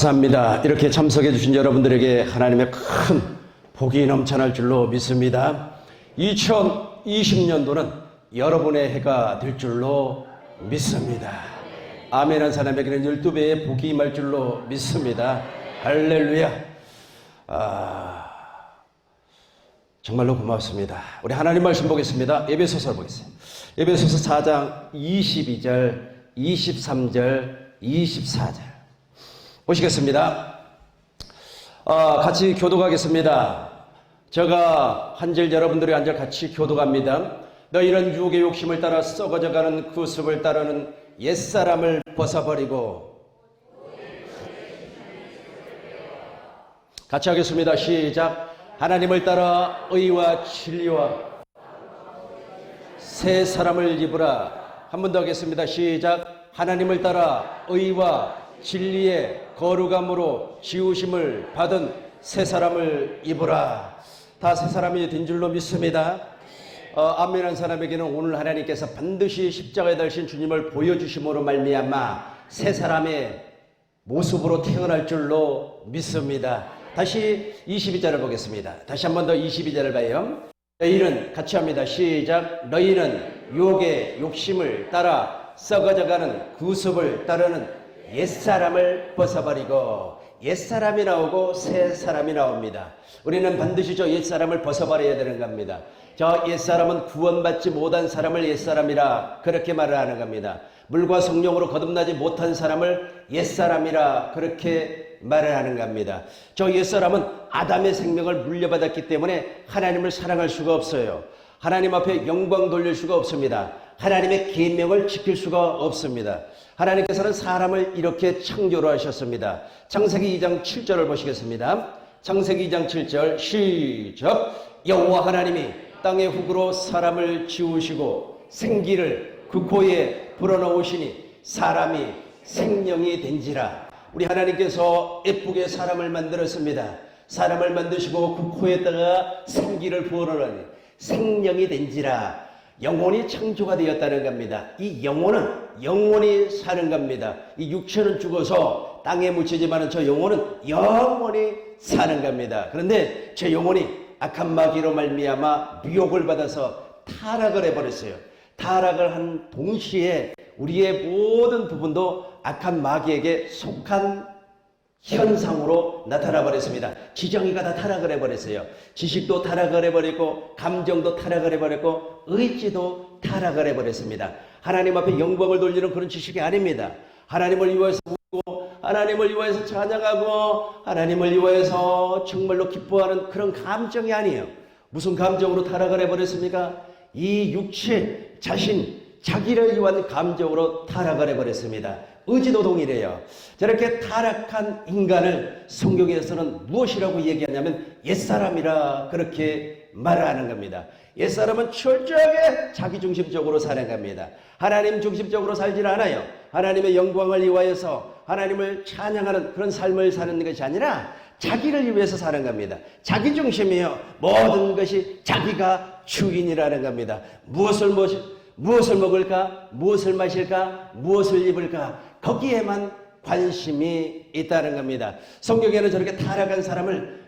감사합니다. 이렇게 참석해 주신 여러분들에게 하나님의 큰 복이 넘쳐날 줄로 믿습니다. 2020년도는 여러분의 해가 될 줄로 믿습니다. 아멘 한 사람에게는 12배의 복이 임할 줄로 믿습니다. 할렐루야. 정말로 고맙습니다. 우리 하나님 말씀 보겠습니다. 에베소서를 보겠습니다. 에베소서 4장 22절, 23절, 24절 보시겠습니다. 같이 교독하겠습니다. 제가 한 절 여러분들이 한 절 같이 교독합니다. 너희는 유혹의 욕심을 따라 썩어져가는 그 습을 따르는 옛사람을 벗어버리고, 같이 하겠습니다. 시작. 하나님을 따라 의와 진리와 새 사람을 입으라. 한 번 더 하겠습니다. 시작. 하나님을 따라 의와 진리의 거룩함으로 지우심을 받은 새 사람을 입으라. 다 새 사람이 된 줄로 믿습니다. 아멘한 사람에게는 오늘 하나님께서 반드시 십자가에 달신 주님을 보여주심으로 말미암아 새 사람의 모습으로 태어날 줄로 믿습니다. 다시 22절을 보겠습니다. 다시 한 번 더 22절을 봐요. 너희는 같이 합니다. 시작. 너희는 유혹의 욕심을 따라 썩어져가는 구습을 따르는 옛사람을 벗어버리고, 옛사람이 나오고 새 사람이 나옵니다. 우리는 반드시 저 옛사람을 벗어버려야 되는 겁니다. 저 옛사람은 구원받지 못한 사람을 옛사람이라 그렇게 말을 하는 겁니다. 물과 성령으로 거듭나지 못한 사람을 옛사람이라 그렇게 말을 하는 겁니다. 저 옛사람은 아담의 생명을 물려받았기 때문에 하나님을 사랑할 수가 없어요. 하나님 앞에 영광 돌릴 수가 없습니다. 하나님의 계명을 지킬 수가 없습니다. 하나님께서는 사람을 이렇게 창조로 하셨습니다. 창세기 2장 7절을 보시겠습니다. 창세기 2장 7절 시작. 여호와 하나님이 땅의 흙으로 사람을 지으시고 생기를 그 코에 불어넣으시니 사람이 생명이 된지라. 우리 하나님께서 예쁘게 사람을 만들었습니다. 사람을 만드시고 그 코에다가 생기를 부어넣으니 생명이 된지라. 영혼이 창조가 되었다는 겁니다. 이 영혼은 영원히 사는 겁니다. 이 육체는 죽어서 땅에 묻히지만 저 영혼은 영원히 사는 겁니다. 그런데 제 영혼이 악한 마귀로 말미암아 미혹을 받아서 타락을 해버렸어요. 타락을 한 동시에 우리의 모든 부분도 악한 마귀에게 속한 현상으로 나타나 버렸습니다. 지정이가 다 타락을 해버렸어요. 지식도 타락을 해버리고, 감정도 타락을 해버렸고, 의지도 타락을 해버렸습니다. 하나님 앞에 영광을 돌리는 그런 지식이 아닙니다. 하나님을 위하여서 웃고, 하나님을 위하여서 찬양하고, 하나님을 위하여서 정말로 기뻐하는 그런 감정이 아니에요. 무슨 감정으로 타락을 해버렸습니까? 이 육체, 자신, 자기를 위한 감정으로 타락을 해버렸습니다. 의지도 동일해요. 저렇게 타락한 인간을 성경에서는 무엇이라고 얘기하냐면 옛사람이라 그렇게 말하는 겁니다. 옛사람은 철저하게 자기중심적으로 사는 겁니다. 하나님 중심적으로 살질 않아요. 하나님의 영광을 위하여서 하나님을 찬양하는 그런 삶을 사는 것이 아니라 자기를 위해서 사는 겁니다. 자기중심이요. 모든 것이 자기가 주인이라는 겁니다. 무엇을 먹을까? 무엇을 마실까? 무엇을 입을까? 거기에만 관심이 있다는 겁니다. 성경에는 저렇게 타락한 사람을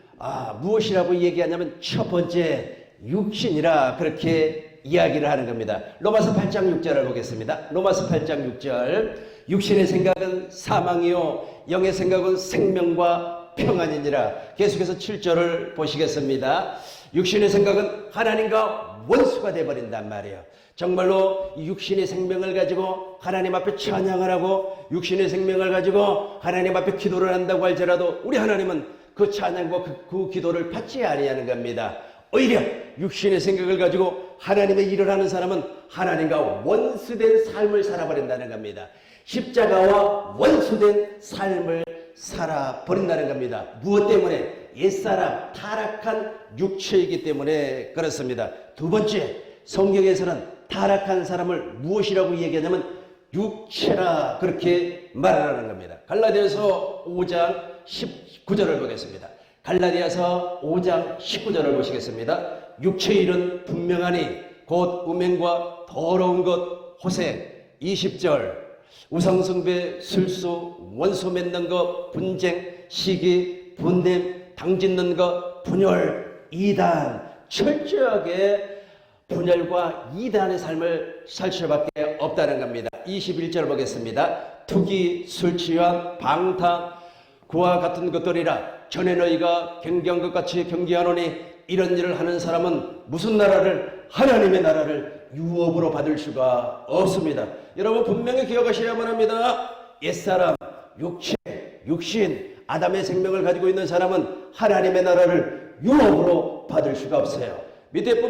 무엇이라고 얘기하냐면 첫 번째 육신이라 그렇게 이야기를 하는 겁니다. 로마서 8장 6절을 보겠습니다. 로마서 8장 6절. 육신의 생각은 사망이요 영의 생각은 생명과 평안이니라. 계속해서 7절을 보시겠습니다. 육신의 생각은 하나님과 원수가 되어버린단 말이에요. 정말로 육신의 생명을 가지고 하나님 앞에 찬양을 하고 육신의 생명을 가지고 하나님 앞에 기도를 한다고 할지라도 우리 하나님은 그 찬양과 그 기도를 받지 아니하는 겁니다. 오히려 육신의 생각을 가지고 하나님의 일을 하는 사람은 하나님과 원수된 삶을 살아버린다는 겁니다. 십자가와 원수된 삶을 살아버린다는 겁니다. 무엇 때문에? 옛사람, 타락한 육체이기 때문에 그렇습니다. 두 번째, 성경에서는 타락한 사람을 무엇이라고 얘기하냐면 육체라 그렇게 말하는 겁니다. 갈라디아서 5장 19절을 보겠습니다. 갈라디아서 5장 19절을 보시겠습니다. 육체의 일은 분명하니 곧 음행과 더러운 것. 호세 20절. 우상숭배, 술수, 원수 맺는 것, 분쟁, 시기, 분냄, 당 짓는 것, 분열, 이단, 철저하게 분열과 이단의 삶을 살 수밖에 없다는 겁니다. 21절 보겠습니다. 투기, 술 취한, 방탕, 그와 같은 것들이라 전에 너희가 경계한 것 같이 경계하노니 이런 일을 하는 사람은 무슨 나라를, 하나님의 나라를 유업으로 받을 수가 없습니다. 여러분 분명히 기억하셔야만 합니다. 옛사람, 육신, 아담의 생명을 가지고 있는 사람은 하나님의 나라를 유업으로 받을 수가 없어요. 밑에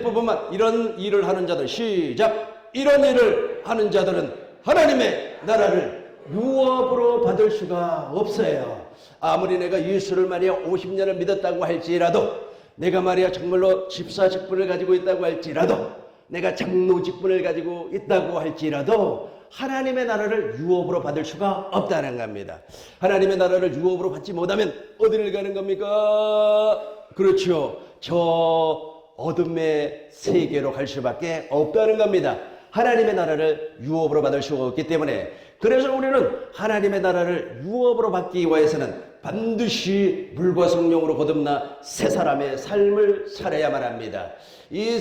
부분만 이런 일을 하는 자들, 시작. 이런 일을 하는 자들은 하나님의 나라를 유업으로 받을 수가 없어요. 아무리 내가 예수를 말이야 50년을 믿었다고 할지라도, 내가 말이야 정말로 집사 직분을 가지고 있다고 할지라도, 내가 장로 직분을 가지고 있다고 할지라도 하나님의 나라를 유업으로 받을 수가 없다는 겁니다. 하나님의 나라를 유업으로 받지 못하면 어디를 가는 겁니까? 그렇죠. 저 어둠의 세계로 갈 수밖에 없다는 겁니다. 하나님의 나라를 유업으로 받을 수가 없기 때문에, 그래서 우리는 하나님의 나라를 유업으로 받기 위해서는 반드시 물과 성령으로 거듭나 새 사람의 삶을 살아야만 합니다. 이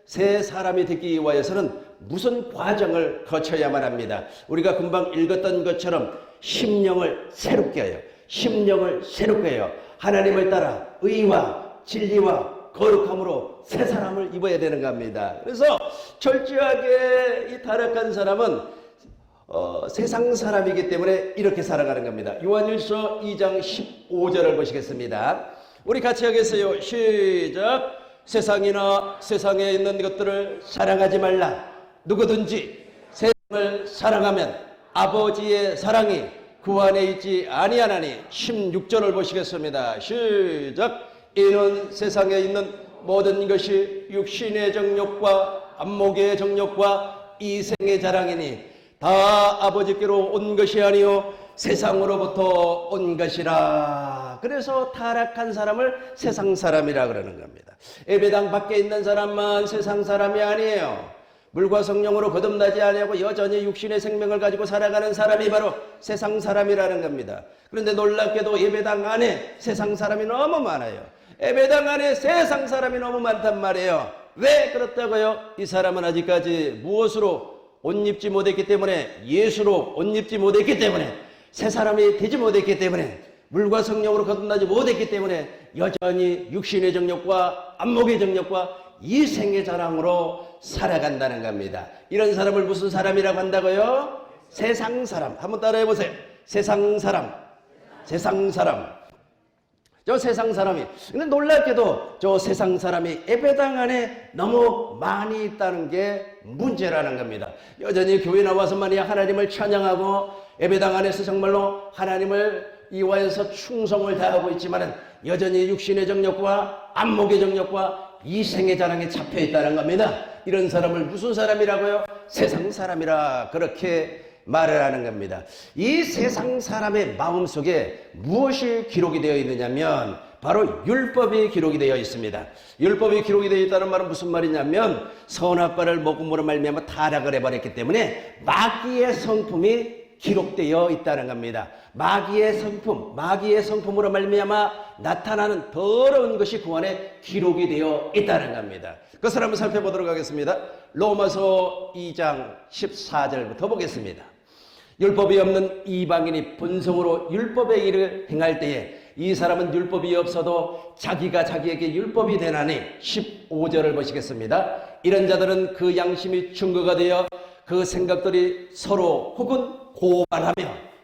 새 사람이 되기 위해서는 무슨 과정을 거쳐야만 합니다. 우리가 금방 읽었던 것처럼 심령을 새롭게 해요. 심령을 새롭게 해요. 하나님을 따라 의와 진리와 거룩함으로 새 사람을 입어야 되는 겁니다. 그래서 철저하게 이 타락한 사람은 세상 사람이기 때문에 이렇게 살아가는 겁니다. 요한일서 2장 15절을 보시겠습니다. 우리 같이 하겠어요. 시작. 세상이나 세상에 있는 것들을 사랑하지 말라. 누구든지 세상을 사랑하면 아버지의 사랑이 그 안에 있지 아니하나니. 16절을 보시겠습니다. 시작. 이는 세상에 있는 모든 것이 육신의 정욕과 안목의 정욕과 이생의 자랑이니 다 아버지께로 온 것이 아니요 세상으로부터 온 것이라. 그래서 타락한 사람을 세상 사람이라 그러는 겁니다. 예배당 밖에 있는 사람만 세상 사람이 아니에요. 물과 성령으로 거듭나지 아니하고 여전히 육신의 생명을 가지고 살아가는 사람이 바로 세상 사람이라는 겁니다. 그런데 놀랍게도 예배당 안에 세상 사람이 너무 많아요. 예배당 안에 세상 사람이 너무 많단 말이에요. 왜 그렇다고요? 이 사람은 아직까지 무엇으로 옷 입지 못했기 때문에, 예수로 옷 입지 못했기 때문에, 새 사람이 되지 못했기 때문에, 물과 성령으로 거듭나지 못했기 때문에 여전히 육신의 정욕과 안목의 정욕과 이생의 자랑으로 살아간다는 겁니다. 이런 사람을 무슨 사람이라고 한다고요? 세상 사람. 한번 따라해 보세요. 세상 사람. 세상 사람. 저 세상 사람이, 근데 놀랍게도 저 세상 사람이 예배당 안에 너무 많이 있다는 게 문제라는 겁니다. 여전히 교회 나와서만이야 하나님을 찬양하고 예배당 안에서 정말로 하나님을 이와에서 충성을 다하고 있지만은 여전히 육신의 정욕과 안목의 정욕과 이생의 자랑에 잡혀 있다는 겁니다. 이런 사람을 무슨 사람이라고요? 세상 사람이라 그렇게 말을 하는 겁니다. 이 세상 사람의 마음속에 무엇이 기록이 되어 있느냐면 바로 율법이 기록이 되어 있습니다. 율법이 기록이 되어 있다는 말은 무슨 말이냐면 선악과를 먹음으로 말미암아 타락을 해버렸기 때문에 마귀의 성품이 기록되어 있다는 겁니다. 마귀의 성품으로 말미암아 나타나는 더러운 것이 그 안에 기록이 되어 있다는 겁니다. 그것을 한번 살펴보도록 하겠습니다. 로마서 2장 14절부터 보겠습니다. 율법이 없는 이방인이 본성으로 율법의 일을 행할 때에 이 사람은 율법이 없어도 자기가 자기에게 율법이 되나니. 15절을 보시겠습니다. 이런 자들은 그 양심이 증거가 되어 그 생각들이 서로 혹은 고발하며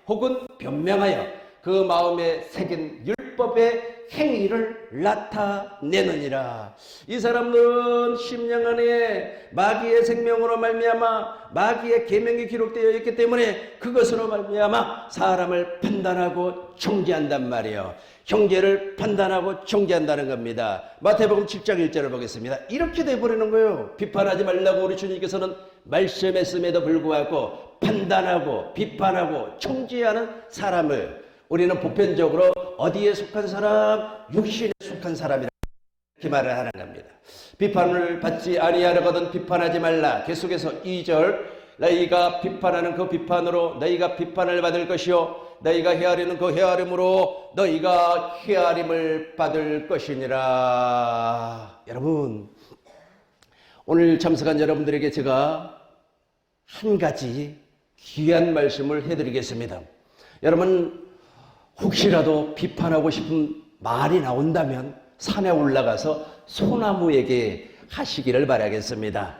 혹은 변명하여 그 마음에 새긴 율법의 행위를 나타내느니라. 이 사람들은 심령 안에 마귀의 생명으로 말미암아 마귀의 계명이 기록되어 있기 때문에 그것으로 말미암아 사람을 판단하고 정죄한단 말이에요. 형제를 판단하고 정죄한다는 겁니다. 마태복음 7장 1절을 보겠습니다. 이렇게 돼버리는 거예요. 비판하지 말라고 우리 주님께서는 말씀했음에도 불구하고 판단하고 비판하고 정죄하는 사람을 우리는 보편적으로 어디에 속한 사람? 육신에 속한 사람이라고 이렇게 말을 하는 겁니다. 비판을 받지 아니하려거든 비판하지 말라. 계속해서 2절 너희가 비판하는 그 비판으로 너희가 비판을 받을 것이요 너희가 헤아리는 그 헤아림으로 너희가 헤아림을 받을 것이니라. 여러분, 오늘 참석한 여러분들에게 제가 한 가지 귀한 말씀을 해드리겠습니다. 여러분, 혹시라도 비판하고 싶은 말이 나온다면 산에 올라가서 소나무에게 하시기를 바라겠습니다.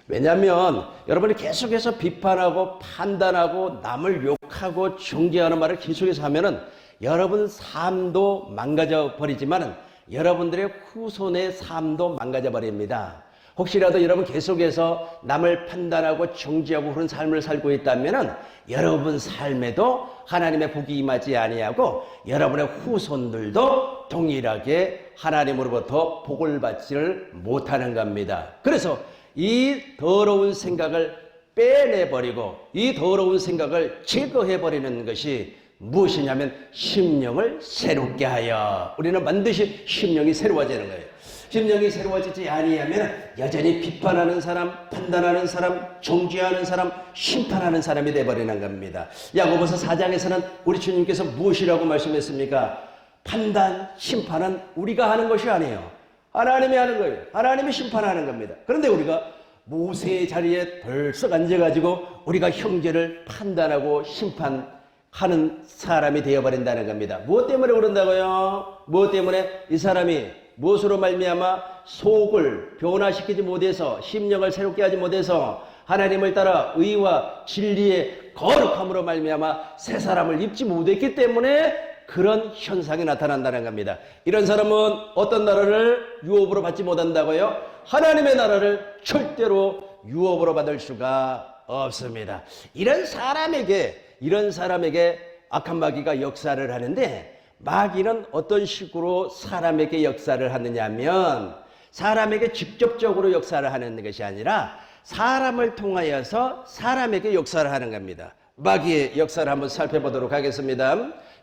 왜냐하면 여러분이 계속해서 비판하고 판단하고 남을 욕하고 정죄하는 말을 계속해서 하면은 여러분 삶도 망가져 버리지만은 여러분들의 후손의 삶도 망가져 버립니다. 혹시라도 여러분 계속해서 남을 판단하고 정죄하고 그런 삶을 살고 있다면은 여러분 삶에도 하나님의 복이 임하지 아니하고 여러분의 후손들도 동일하게 하나님으로부터 복을 받지를 못하는 겁니다. 그래서 이 더러운 생각을 빼내버리고 이 더러운 생각을 제거해버리는 것이 무엇이냐면 심령을 새롭게 하여, 우리는 반드시 심령이 새로워지는 거예요. 심령이 새로워지지 아니하면 여전히 비판하는 사람, 판단하는 사람, 정죄하는 사람, 심판하는 사람이 되어버리는 겁니다. 야고보서 4장에서는 우리 주님께서 무엇이라고 말씀했습니까? 판단, 심판은 우리가 하는 것이 아니에요. 하나님이 하는 거예요. 하나님이 심판하는 겁니다. 그런데 우리가 모세의 자리에 벌써 앉아가지고 우리가 형제를 판단하고 심판하는 사람이 되어버린다는 겁니다. 무엇 때문에 그런다고요? 무엇 때문에? 이 사람이 무엇으로 말미암아 속을 변화시키지 못해서 심령을 새롭게 하지 못해서 하나님을 따라 의와 진리의 거룩함으로 말미암아 새 사람을 입지 못했기 때문에 그런 현상이 나타난다는 겁니다. 이런 사람은 어떤 나라를 유업으로 받지 못한다고요? 하나님의 나라를 절대로 유업으로 받을 수가 없습니다. 이런 사람에게 악한 마귀가 역사를 하는데, 마귀는 어떤 식으로 사람에게 역사를 하느냐면 사람에게 직접적으로 역사를 하는 것이 아니라 사람을 통하여서 사람에게 역사를 하는 겁니다. 마귀의 역사를 한번 살펴보도록 하겠습니다.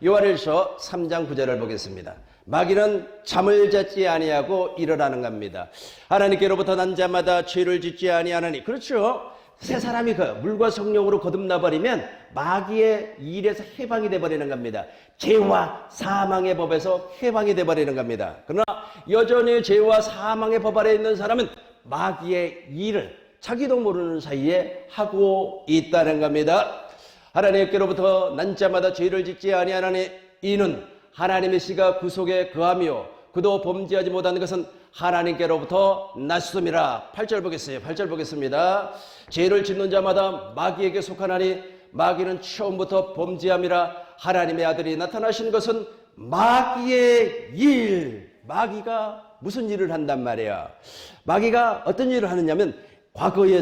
요한일서 3장 9절을 보겠습니다. 마귀는 잠을 잤지 아니하고 일어나는 겁니다. 하나님께로부터 난 자마다 죄를 짓지 아니하느니. 그렇죠. 새 사람이 물과 성령으로 거듭나 버리면 마귀의 일에서 해방이 돼 버리는 겁니다. 죄와 사망의 법에서 해방이 돼 버리는 겁니다. 그러나 여전히 죄와 사망의 법 아래 있는 사람은 마귀의 일을 자기도 모르는 사이에 하고 있다는 겁니다. 하나님께로부터 난 자마다 죄를 짓지 아니하나니 이는 하나님의 씨가 그 속에 거하며 그도 범죄하지 못하는 것은 하나님께로부터 났음이라. 8절 보겠어요. 8절 보겠습니다. 죄를 짓는 자마다 마귀에게 속하나니 마귀는 처음부터 범죄함이라. 하나님의 아들이 나타나신 것은 마귀의 일. 마귀가 무슨 일을 한단 말이야. 마귀가 어떤 일을 하느냐면 과거에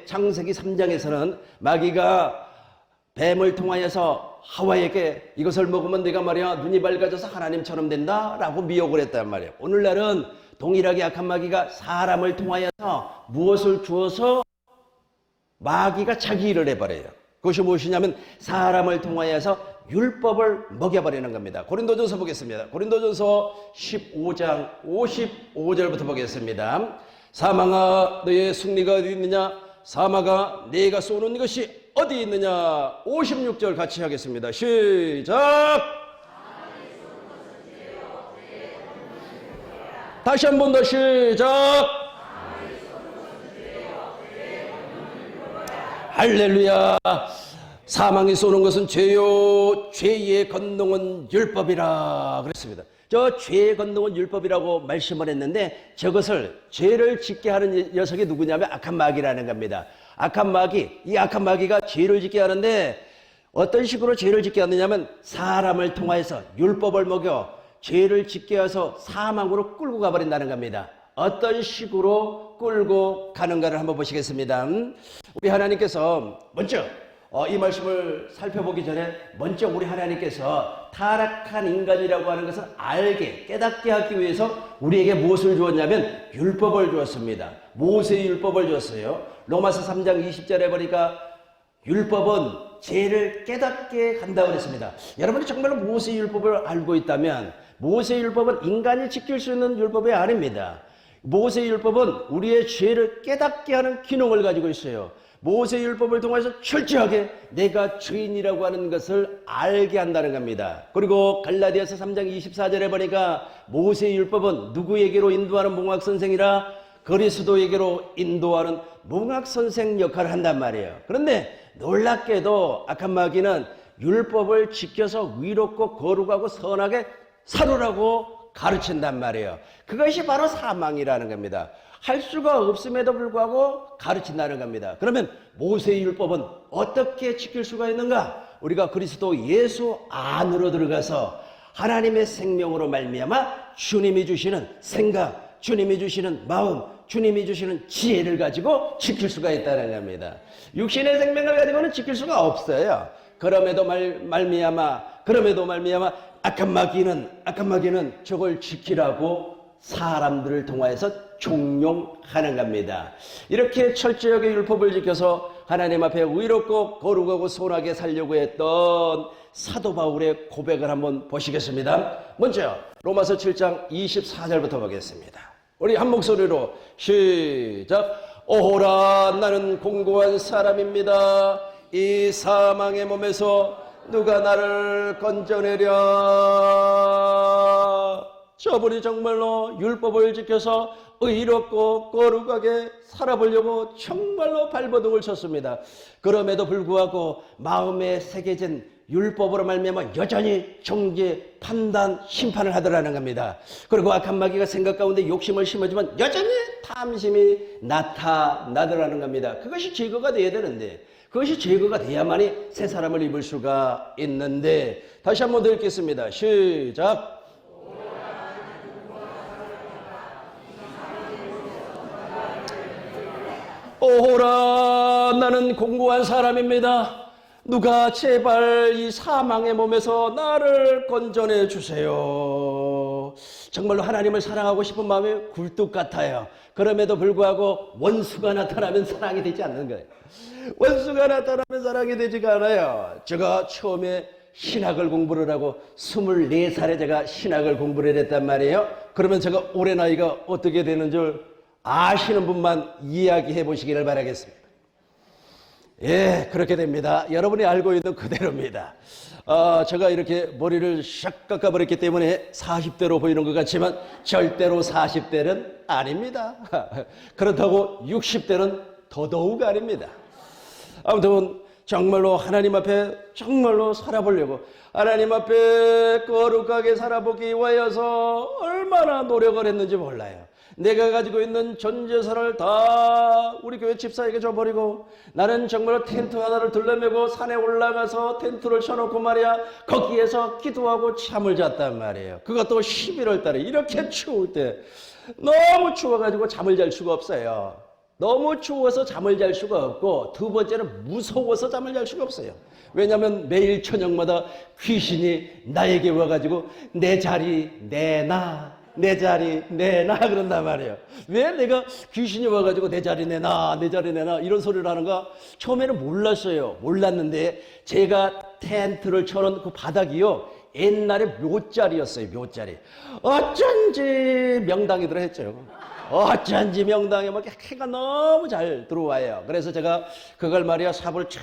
창세기 3장에서는 마귀가 뱀을 통하여서 하와에게 이것을 먹으면 네가 말이야 눈이 밝아져서 하나님처럼 된다 라고 미혹을 했단 말이에요. 오늘날은 동일하게 악한 마귀가 사람을 통하여서 무엇을 주어서 마귀가 자기 일을 해버려요. 그것이 무엇이냐면 사람을 통하여서 율법을 먹여버리는 겁니다. 고린도전서 보겠습니다. 고린도전서 15장 55절부터 보겠습니다. 사망아 너의 승리가 어디 있느냐? 사망아 네가 쏘는 것이 어디 있느냐? 56절 같이 하겠습니다. 시작! 다시 한 번 더 시작! 할렐루야! 사망이 쏘는 것은 죄요, 죄의 건동은 율법이라 그랬습니다. 저 죄의 건동은 율법이라고 말씀을 했는데 저것을 죄를 짓게 하는 녀석이 누구냐면 악한 마귀라는 겁니다. 악한 마귀, 이 악한 마귀가 죄를 짓게 하는데 어떤 식으로 죄를 짓게 하느냐면 사람을 통해서 율법을 먹여 죄를 짓게 해서 사망으로 끌고 가버린다는 겁니다. 어떤 식으로 끌고 가는가를 한번 보시겠습니다. 우리 하나님께서 먼저 이 말씀을 살펴보기 전에 먼저 우리 하나님께서 타락한 인간이라고 하는 것을 알게 깨닫게 하기 위해서 우리에게 무엇을 주었냐면 율법을 주었습니다. 모세의 율법을 주었어요. 로마서 3장 20절에 보니까 율법은 죄를 깨닫게 간다고 그랬습니다. 여러분이 정말로 모세의 율법을 알고 있다면 모세의 율법은 인간이 지킬 수 있는 율법이 아닙니다. 모세율법은 우리의 죄를 깨닫게 하는 기능을 가지고 있어요. 모세율법을 통해서 철저하게 내가 죄인이라고 하는 것을 알게 한다는 겁니다. 그리고 갈라디아서 3장 24절에 보니까 모세율법은 누구에게로 인도하는 몽학선생이라 그리스도에게로 인도하는 몽학선생 역할을 한단 말이에요. 그런데 놀랍게도 악한 마귀는 율법을 지켜서 의롭고 거룩하고 선하게 살으라고 가르친단 말이에요. 그것이 바로 사망이라는 겁니다. 할 수가 없음에도 불구하고 가르친다는 겁니다. 그러면 모세의 율법은 어떻게 지킬 수가 있는가? 우리가 그리스도 예수 안으로 들어가서 하나님의 생명으로 말미암아 주님이 주시는 생각, 주님이 주시는 마음, 주님이 주시는 지혜를 가지고 지킬 수가 있다는 겁니다. 육신의 생명을 가지고는 지킬 수가 없어요. 그럼에도 말미암아 악한 마귀는 저걸 지키라고 사람들을 통하여서 종용하는 겁니다. 이렇게 철저하게 율법을 지켜서 하나님 앞에 의롭고 거룩하고 선하게 살려고 했던 사도 바울의 고백을 한번 보시겠습니다. 먼저 로마서 7장 24절부터 보겠습니다. 우리 한 목소리로 시작. 오호라 나는 공고한 사람입니다. 이 사망의 몸에서 누가 나를 건져내랴. 저분이 정말로 율법을 지켜서 의롭고 거룩하게 살아보려고 정말로 발버둥을 쳤습니다. 그럼에도 불구하고 마음에 새겨진 율법으로 말미암아 여전히 정죄, 판단, 심판을 하더라는 겁니다. 그리고 악한 마귀가 생각 가운데 욕심을 심어주면 여전히 탐심이 나타나더라는 겁니다. 그것이 제거가 돼야 되는데, 그것이 제거가 돼야만이 새 사람을 입을 수가 있는데, 다시 한번 더 읽겠습니다. 시작. 오호라 나는 공고한 사람입니다. 누가 제발 이 사망의 몸에서 나를 건져내 주세요. 정말로 하나님을 사랑하고 싶은 마음이 굴뚝 같아요. 그럼에도 불구하고 원수가 나타나면 사랑이 되지 않는 거예요. 원수가 나타나면 사랑이 되지가 않아요. 제가 처음에 신학을 공부를 하고 24살에 제가 신학을 공부를 했단 말이에요. 그러면 제가 올해 나이가 어떻게 되는 줄 아시는 분만 이야기해 보시기를 바라겠습니다. 예, 그렇게 됩니다. 여러분이 알고 있는 그대로입니다. 제가 이렇게 머리를 샥 깎아버렸기 때문에 40대로 보이는 것 같지만 절대로 40대는 아닙니다. 그렇다고 60대는 더더욱 아닙니다. 아무튼 정말로 하나님 앞에 정말로 살아보려고, 하나님 앞에 거룩하게 살아보기 위하여서 얼마나 노력을 했는지 몰라요. 내가 가지고 있는 전 재산을 다 우리 교회 집사에게 줘버리고 나는 정말 텐트 하나를 둘러매고 산에 올라가서 텐트를 쳐놓고 말이야 거기에서 기도하고 잠을 잤단 말이에요. 그것도 11월 달에 이렇게 추울 때 너무 추워가지고 잠을 잘 수가 없어요. 너무 추워서 잠을 잘 수가 없고 두 번째는 무서워서 잠을 잘 수가 없어요. 왜냐하면 매일 저녁마다 귀신이 나에게 와가지고 내 자리 내놔, 내 자리 내놔 그런단 말이에요. 왜 내가 귀신이 와가지고 내 자리 내놔, 내 자리 내놔 이런 소리를 하는가? 처음에는 몰랐어요. 몰랐는데 제가 텐트를 쳐놓은 그 바닥이요 옛날에 묘자리였어요. 묘자리. 어쩐지 명당이더라 했죠. 어쩐지 명당에 막 해가 너무 잘 들어와요. 그래서 제가 그걸 말이야 삽을 쫙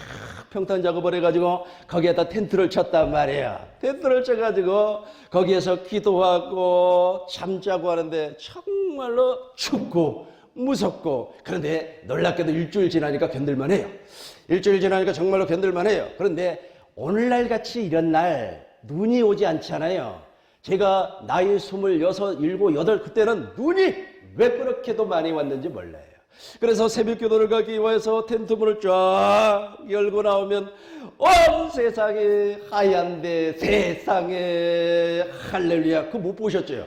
평탄 작업을 해가지고 거기에다 텐트를 쳤단 말이에요. 텐트를 쳐가지고 거기에서 기도하고 잠자고 하는데 정말로 춥고 무섭고, 그런데 놀랍게도 일주일 지나니까 견딜만해요. 일주일 지나니까 정말로 견딜만해요. 그런데 오늘날 같이 이런 날 눈이 오지 않잖아요. 제가 나이 26, 7, 8 그때는 눈이 왜 그렇게도 많이 왔는지 몰라요. 그래서 새벽 기도를 가기 위해서 텐트 문을 쫙 열고 나오면 온 세상에 하얀데 세상에 할렐루야. 그거 못 보셨죠?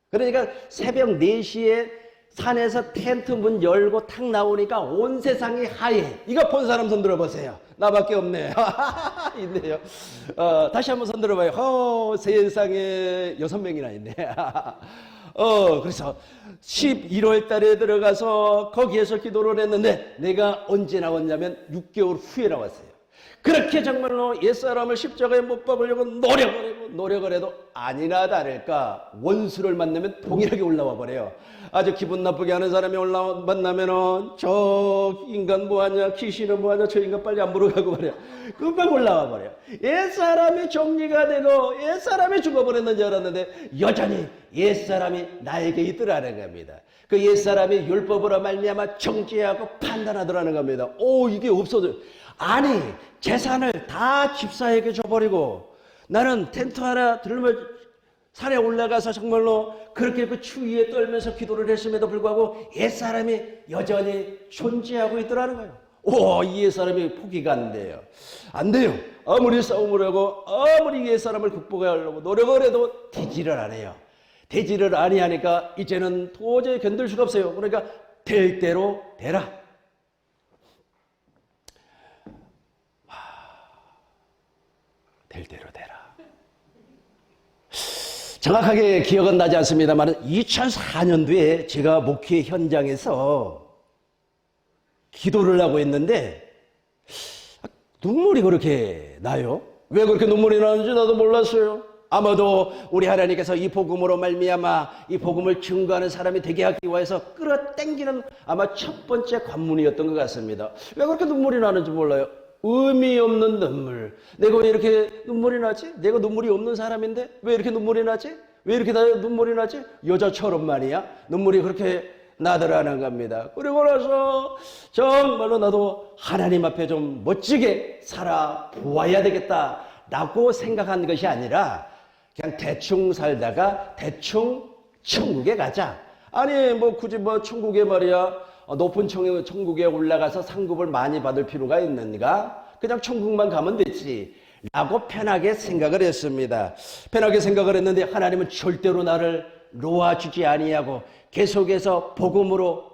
그러니까 새벽 4시에 산에서 텐트 문 열고 탁 나오니까 온 세상이 하얘. 이거 본 사람 손 들어보세요. 나밖에 없네. 있네요. 다시 한번 손 들어봐요. 세상에 6명이나 있네. 그래서 11월 달에 들어가서 거기에서 기도를 했는데 내가 언제 나왔냐면 6개월 후에 나왔어요. 그렇게 정말로 옛사람을 십자가에 못 박으려고 노력을 해도 아니나 다를까 원수를 만나면 동일하게 올라와 버려요. 아주 기분 나쁘게 하는 사람이 만나면은 저 인간 뭐하냐, 귀신은 뭐하냐, 저 인간 빨리 안 물어가고 말이야. 금방 올라와 버려. 옛사람이 정리가 되고 옛사람이 죽어버렸는 줄 알았는데 여전히 옛사람이 나에게 있더라는 겁니다. 그 옛사람이 율법으로 말미암아 정죄하고 판단하더라는 겁니다. 오, 이게 없어져. 아니, 재산을 다 집사에게 줘버리고 나는 텐트 하나 들며 산에 올라가서 정말로 그렇게 그 추위에 떨면서 기도를 했음에도 불구하고 옛사람이 여전히 존재하고 있더라는 거예요. 오, 이 옛사람이 포기가 안 돼요. 안 돼요. 아무리 싸움을 하고 아무리 옛사람을 극복하려고 노력을 해도 되지를 않아요. 되지를 아니하니까 이제는 도저히 견딜 수가 없어요. 그러니까 될 대로 되라. 될 대로 되라. 정확하게 기억은 나지 않습니다만 2004년도에 제가 목회 현장에서 기도를 하고 있는데 눈물이 그렇게 나요. 왜 그렇게 눈물이 나는지 나도 몰랐어요. 아마도 우리 하나님께서 이 복음으로 말미암아 이 복음을 증거하는 사람이 되게 하기 위해서 끌어당기는 아마 첫 번째 관문이었던 것 같습니다. 왜 그렇게 눈물이 나는지 몰라요. 의미 없는 눈물. 내가 왜 이렇게 눈물이 나지? 내가 눈물이 없는 사람인데 왜 이렇게 눈물이 나지? 왜 이렇게 눈물이 나지? 여자처럼 말이야. 눈물이 그렇게 나더라는 겁니다. 그리고 나서 정말로 나도 하나님 앞에 좀 멋지게 살아보아야 되겠다라고 생각한 것이 아니라 그냥 대충 살다가 대충 천국에 가자. 아니 뭐 굳이 뭐 천국에 말이야 높은 천국에 올라가서 상급을 많이 받을 필요가 있는가? 그냥 천국만 가면 되지 라고 편하게 생각을 했습니다. 편하게 생각을 했는데 하나님은 절대로 나를 놓아주지 아니하고 계속해서 복음으로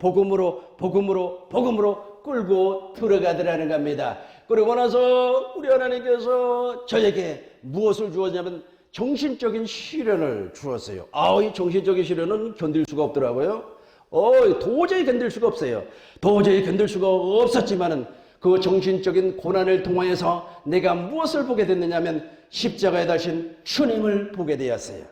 끌고 들어가더라는 겁니다. 그러고 나서 우리 하나님께서 저에게 무엇을 주었냐면 정신적인 시련을 주었어요. 이 정신적인 시련은 견딜 수가 없더라고요. 도저히 견딜 수가 없어요. 도저히 견딜 수가 없었지만은 그 정신적인 고난을 통하여서 내가 무엇을 보게 됐느냐면 십자가에 달신 주님을 보게 되었어요.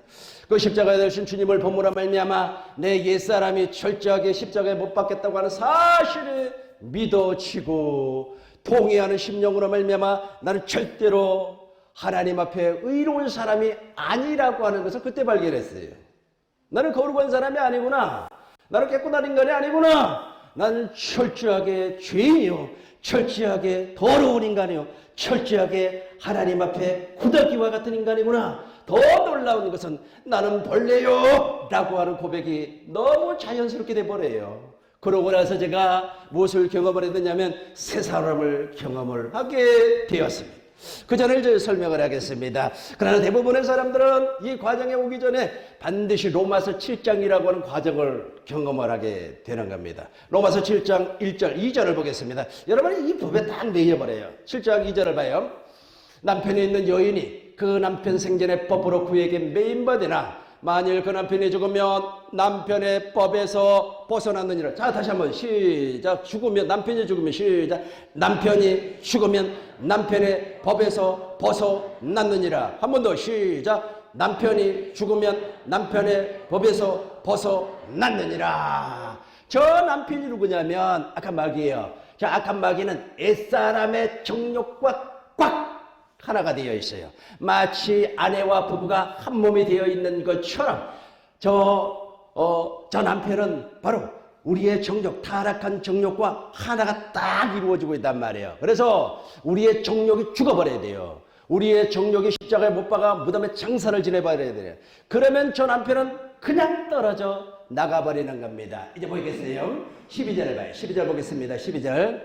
그 십자가에 달신 주님을 보므로 말미암아 내 옛사람이 철저하게 십자가에 못 박겠다고 하는 사실이 믿어지고 통회하는 심령으로 말미암아 나는 절대로 하나님 앞에 의로운 사람이 아니라고 하는 것을 그때 발견했어요. 나는 거룩한 사람이 아니구나. 나는 깨끗한 인간이 아니구나. 나는 철저하게 죄인이요. 철저하게 더러운 인간이요. 철저하게 하나님 앞에 구더기와 같은 인간이구나. 더 놀라운 것은 나는 벌레요 라고 하는 고백이 너무 자연스럽게 돼버려요. 그러고 나서 제가 무엇을 경험을 했느냐면 새 사람을 경험을 하게 되었습니다. 그 전을 이제 설명을 하겠습니다. 그러나 대부분의 사람들은 이 과정에 오기 전에 반드시 로마서 7장이라고 하는 과정을 경험을 하게 되는 겁니다. 로마서 7장 1절 2절을 보겠습니다. 여러분이 이 법에 딱 매여버려요. 7장 2절을 봐요. 남편이 있는 여인이 그 남편 생전의 법으로 그에게 매인받으나 만일 그 남편이 죽으면 남편의 법에서 벗어났느니라. 자, 다시 한번 시작. 남편이 죽으면 시작. 남편이 죽으면 남편의 법에서 벗어났느니라. 한 번 더 시작. 남편이 죽으면 남편의 법에서 벗어났느니라. 저 남편이 누구냐면 악한 마귀예요. 저 악한 마귀는 옛사람의 정욕과 꽉 하나가 되어 있어요. 마치 아내와 부부가 한 몸이 되어 있는 것처럼 저 남편은 바로 우리의 정욕, 타락한 정욕과 하나가 딱 이루어지고 있단 말이에요. 그래서 우리의 정욕이 죽어버려야 돼요. 우리의 정욕이 십자가에 못 박아 무덤에 장사를 지내버려야 돼요. 그러면 저 남편은 그냥 떨어져 나가버리는 겁니다. 이제 보이겠어요? 12절을 봐요. 12절 보겠습니다. 12절.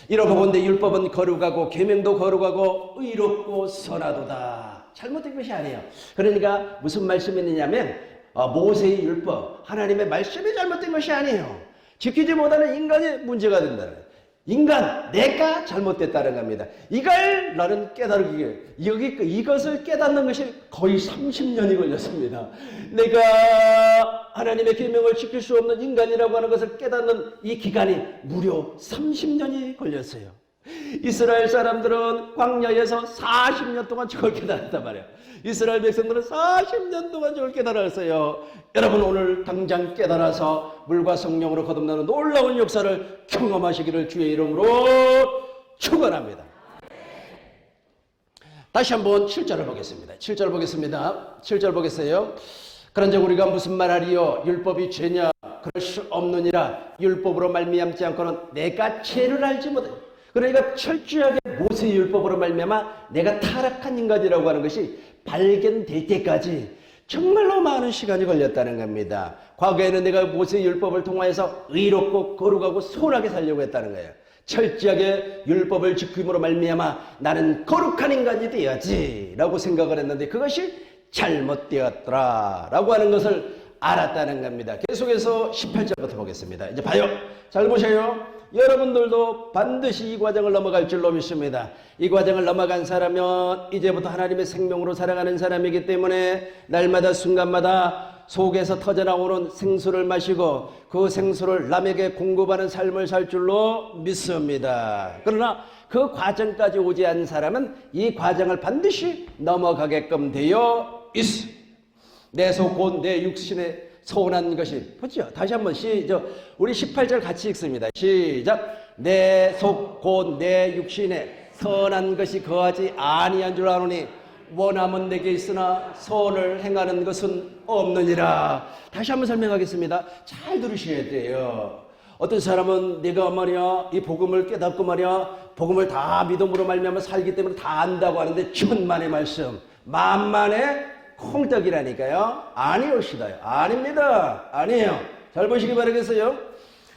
이러보건대 율법은 거룩하고 계명도 거룩하고 의롭고 선하도다. 잘못된 것이 아니에요. 그러니까 무슨 말씀이 있느냐면 모세의 율법, 하나님의 말씀이 잘못된 것이 아니에요. 지키지 못하는 인간이 문제가 된다는 거예요. 인간, 내가 잘못됐다는 겁니다. 이걸 나는 깨달기, 이것을 깨닫는 것이 거의 30년이 걸렸습니다. 내가 하나님의 계명을 지킬 수 없는 인간이라고 하는 것을 깨닫는 이 기간이 무려 30년이 걸렸어요. 이스라엘 사람들은 광야에서 40년 동안 저걸 깨달았단 말이에요. 이스라엘 백성들은 40년 동안 저걸 깨달았어요. 여러분 오늘 당장 깨달아서 물과 성령으로 거듭나는 놀라운 역사를 경험하시기를 주의 이름으로 축원합니다. 다시 한번 7절을 보겠습니다. 7절 보겠습니다. 7절 보겠어요. 그런즉 우리가 무슨 말하리요? 율법이 죄냐? 그럴 수 없느니라. 율법으로 말미암지 않고는 내가 죄를 알지 못해. 그러니까 철저하게 모세의 율법으로 말미암아 내가 타락한 인간이라고 하는 것이 발견될 때까지 정말로 많은 시간이 걸렸다는 겁니다. 과거에는 내가 모세의 율법을 통하여서 의롭고 거룩하고 선하게 살려고 했다는 거예요. 철저하게 율법을 지킴으로 말미암아 나는 거룩한 인간이 되어야지 라고 생각을 했는데 그것이 잘못되었더라 라고 하는 것을 알았다는 겁니다. 계속해서 18절부터 보겠습니다. 이제 봐요. 잘 보세요. 여러분들도 반드시 이 과정을 넘어갈 줄로 믿습니다. 이 과정을 넘어간 사람은 이제부터 하나님의 생명으로 살아가는 사람이기 때문에 날마다 순간마다 속에서 터져나오는 생수를 마시고 그 생수를 남에게 공급하는 삶을 살 줄로 믿습니다. 그러나 그 과정까지 오지 않은 사람은 이 과정을 반드시 넘어가게끔 되어 있어. 내 속 곧 내 육신에 서운한 것이 보죠. 다시 한번 우리 18절 같이 읽습니다. 시작. 내 속 곧 내 육신에 선한 것이 거하지 아니한 줄 아노니 원함은 내게 있으나 선을 행하는 것은 없느니라. 다시 한번 설명하겠습니다. 잘 들으셔야 돼요. 어떤 사람은 내가 말이야 이 복음을 깨닫고 말이야 복음을 다 믿음으로 말미암아 살기 때문에 다 안다고 하는데 천만의 말씀 만만의 콩떡이라니까요. 아니오시다요. 아닙니다. 아니에요. 잘 보시기 바라겠어요.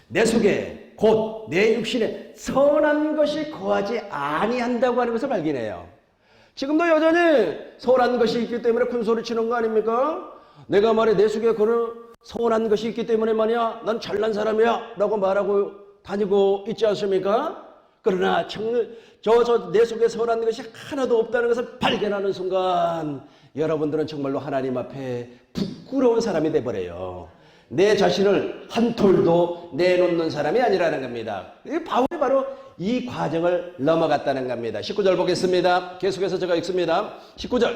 내 속에 곧 내 육신에 선한 것이 거하지 아니한다고 하는 것을 발견해요. 지금도 여전히 선한 것이 있기 때문에 큰 소리 치는 거 아닙니까? 내가 말해 내 속에 그런 선한 것이 있기 때문에 말이야 난 잘난 사람이야 라고 말하고 다니고 있지 않습니까? 그러나 내 속에 선한 것이 하나도 없다는 것을 발견하는 순간 여러분들은 정말로 하나님 앞에 부끄러운 사람이 돼버려요. 내 자신을 한 톨도 내놓는 사람이 아니라는 겁니다. 바울이 바로 이 과정을 넘어갔다는 겁니다. 19절 보겠습니다. 계속해서 제가 읽습니다. 19절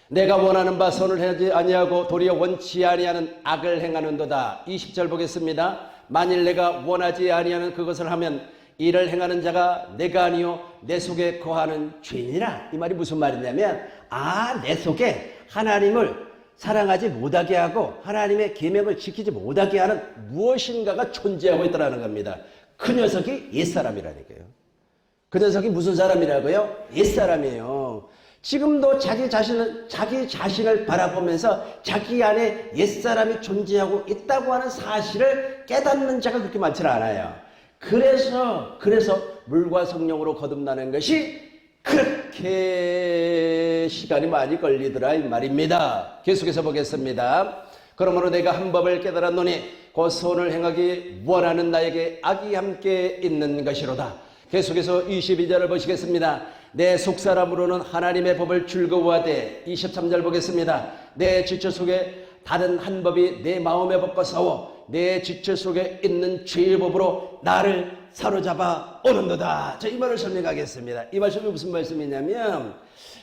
내가 원하는 바 선을 하지 아니하고 도리어 원치 아니하는 악을 행하는도다. 20절 보겠습니다. 만일 내가 원하지 아니하는 그것을 하면 이를 행하는 자가 내가 아니요 내 속에 거하는 죄니라. 이 말이 무슨 말이냐면 내 속에 하나님을 사랑하지 못하게 하고 하나님의 계명을 지키지 못하게 하는 무엇인가가 존재하고 있다는 겁니다. 그 녀석이 옛사람이라니까요. 그 녀석이 무슨 사람이라고요? 옛사람이에요. 지금도 자기 자신을 바라보면서 자기 안에 옛사람이 존재하고 있다고 하는 사실을 깨닫는 자가 그렇게 많지는 않아요. 그래서 물과 성령으로 거듭나는 것이 그렇게 시간이 많이 걸리더라 이 말입니다. 계속해서 보겠습니다. 그러므로 내가 한 법을 깨달았노니 곧 선을 행하기 원하는 나에게 악이 함께 있는 것이로다. 계속해서 22절을 보시겠습니다. 내 속사람으로는 하나님의 법을 즐거워하되 23절 보겠습니다. 내 지체 속에 다른 한 법이 내 마음의 법과 싸워 내 지체 속에 있는 죄의 법으로 나를 사로잡아 오는도다. 이 말을 설명하겠습니다. 이 말씀이 무슨 말씀이냐면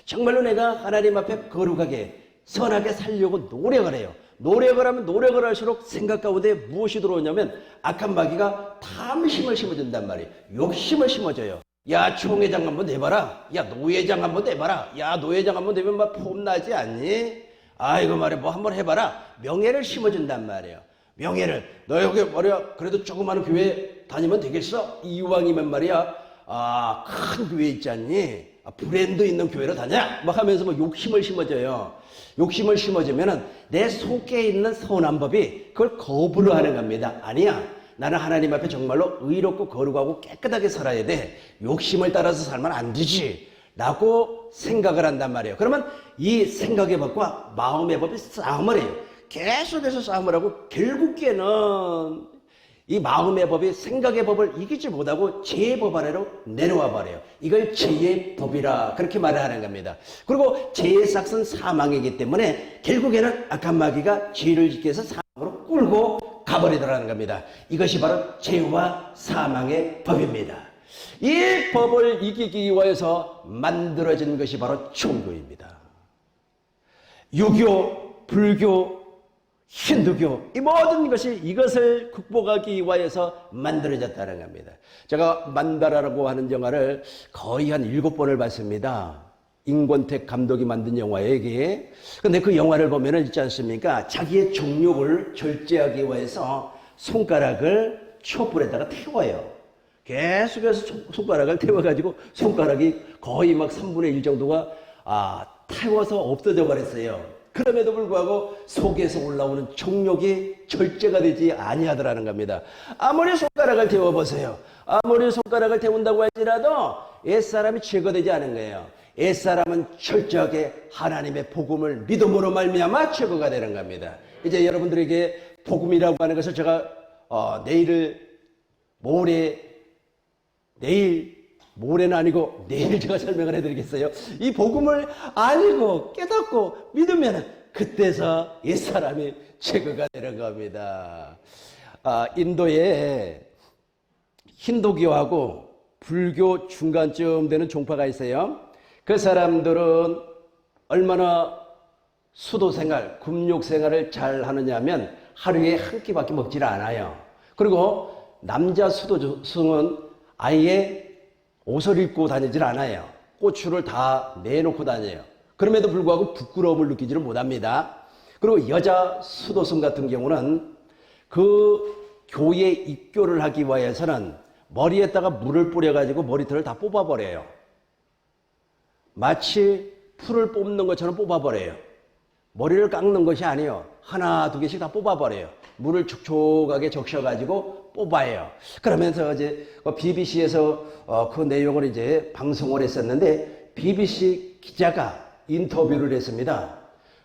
정말로 내가 하나님 앞에 거룩하게 선하게 살려고 노력을 해요. 노력을 하면 노력을 할수록 생각 가운데 무엇이 들어오냐면 악한 마귀가 탐심을 심어준단 말이에요. 욕심을 심어줘요. 야 총회장 한번 내봐라. 야 노회장 한번 내봐라. 야 노회장 한번 되면 막 폼나지 않니? 이거 말이야 뭐 한번 해봐라. 명예를 심어준단 말이에요. 명예를 너 여기 말이야 그래도 조그마한 교회 다니면 되겠어? 이왕이면 말이야 큰 교회 있지 않니? 브랜드 있는 교회로 다녀? 막 하면서 뭐 욕심을 심어줘요. 욕심을 심어주면은 내 속에 있는 선한 법이 그걸 거부를 하는 겁니다. 아니야. 나는 하나님 앞에 정말로 의롭고 거룩하고 깨끗하게 살아야 돼. 욕심을 따라서 살면 안 되지. 라고 생각을 한단 말이에요. 그러면 이 생각의 법과 마음의 법이 싸움을 해요. 계속해서 싸움을 하고 결국에는 이 마음의 법이 생각의 법을 이기지 못하고 죄의 법 아래로 내려와 버려요. 이걸 죄의 법이라 그렇게 말을 하는 겁니다. 그리고 죄의 삭은 사망이기 때문에 결국에는 악한 마귀가 죄를 짓기 위해서 사망으로 끌고 가버리더라는 겁니다. 이것이 바로 죄와 사망의 법입니다. 이 법을 이기기 위해서 만들어진 것이 바로 종교입니다. 유교, 불교, 힌두교, 이 모든 것이 이것을 극복하기 위해서 만들어졌다는 겁니다. 제가 만다라라고 하는 영화를 거의 한 7번을 봤습니다. 임권택 감독이 만든 영화예요, 이게. 근데 그 영화를 보면은 있지 않습니까? 자기의 정욕을 절제하기 위해서 손가락을 촛불에다가 태워요. 계속해서 손가락을 태워가지고 손가락이 거의 막 3분의 1 정도가 태워서 없어져 버렸어요. 그럼에도 불구하고 속에서 올라오는 정욕이 절제가 되지 아니하더라는 겁니다. 아무리 손가락을 태워보세요. 아무리 손가락을 태운다고 할지라도 옛사람이 제거되지 않은 거예요. 옛사람은 철저하게 하나님의 복음을 믿음으로 말미암아 제거가 되는 겁니다. 이제 여러분들에게 복음이라고 하는 것을 제가 모레는 아니고 내일 제가 설명을 해드리겠어요. 이 복음을 알고 깨닫고 믿으면 그때서 옛사람이 제거가 되는 겁니다. 인도에 힌두교하고 불교 중간쯤 되는 종파가 있어요. 그 사람들은 얼마나 수도생활, 금욕생활을 잘 하느냐 하면 하루에 한 끼밖에 먹질 않아요. 그리고 남자 수도승은 아예 옷을 입고 다니질 않아요. 고추를 다 내놓고 다녀요. 그럼에도 불구하고 부끄러움을 느끼지를 못합니다. 그리고 여자 수도승 같은 경우는 그 교회에 입교를 하기 위해서는 머리에다가 물을 뿌려가지고 머리털을 다 뽑아버려요. 마치 풀을 뽑는 것처럼 뽑아버려요. 머리를 깎는 것이 아니에요. 하나, 두 개씩 다 뽑아버려요. 물을 촉촉하게 적셔가지고 뽑아요. 그러면서 이제 BBC에서 그 내용을 이제 방송을 했었는데 BBC 기자가 인터뷰를 했습니다.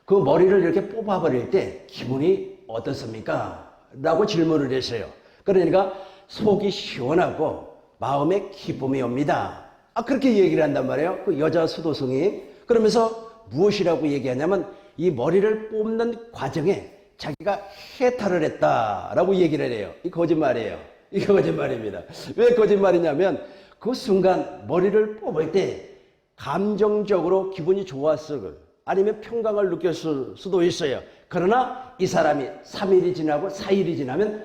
그 머리를 이렇게 뽑아버릴 때 기분이 어떻습니까? 라고 질문을 했어요. 그러니까 속이 시원하고 마음에 기쁨이 옵니다. 그렇게 얘기를 한단 말이에요. 그 여자 수도승이. 그러면서 무엇이라고 얘기하냐면 이 머리를 뽑는 과정에 자기가 해탈을 했다라고 얘기를 해요. 이 거짓말이에요. 이게 거짓말입니다. 왜 거짓말이냐면 그 순간 머리를 뽑을 때 감정적으로 기분이 좋았을 아니면 평강을 느꼈을 수도 있어요. 그러나 이 사람이 3일이 지나고 4일이 지나면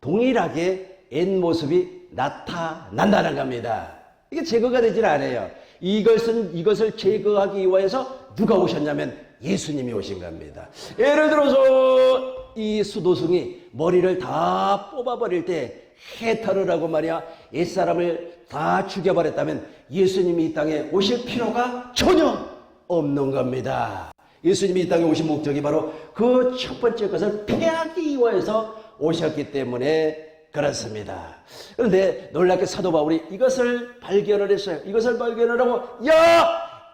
동일하게 옛 모습이 나타난다는 겁니다. 이게 제거가 되질 않아요. 이것을 제거하기 위해서 누가 오셨냐면 예수님이 오신 겁니다. 예를 들어서 이 수도승이 머리를 다 뽑아버릴 때 해탈을 하고 말이야 옛사람을 다 죽여버렸다면 예수님이 이 땅에 오실 필요가 전혀 없는 겁니다. 예수님이 이 땅에 오신 목적이 바로 그 첫 번째 것을 폐하기 위해서 오셨기 때문에 그렇습니다. 그런데 놀랍게 사도 바울이 이것을 발견을 했어요. 이것을 발견을 하고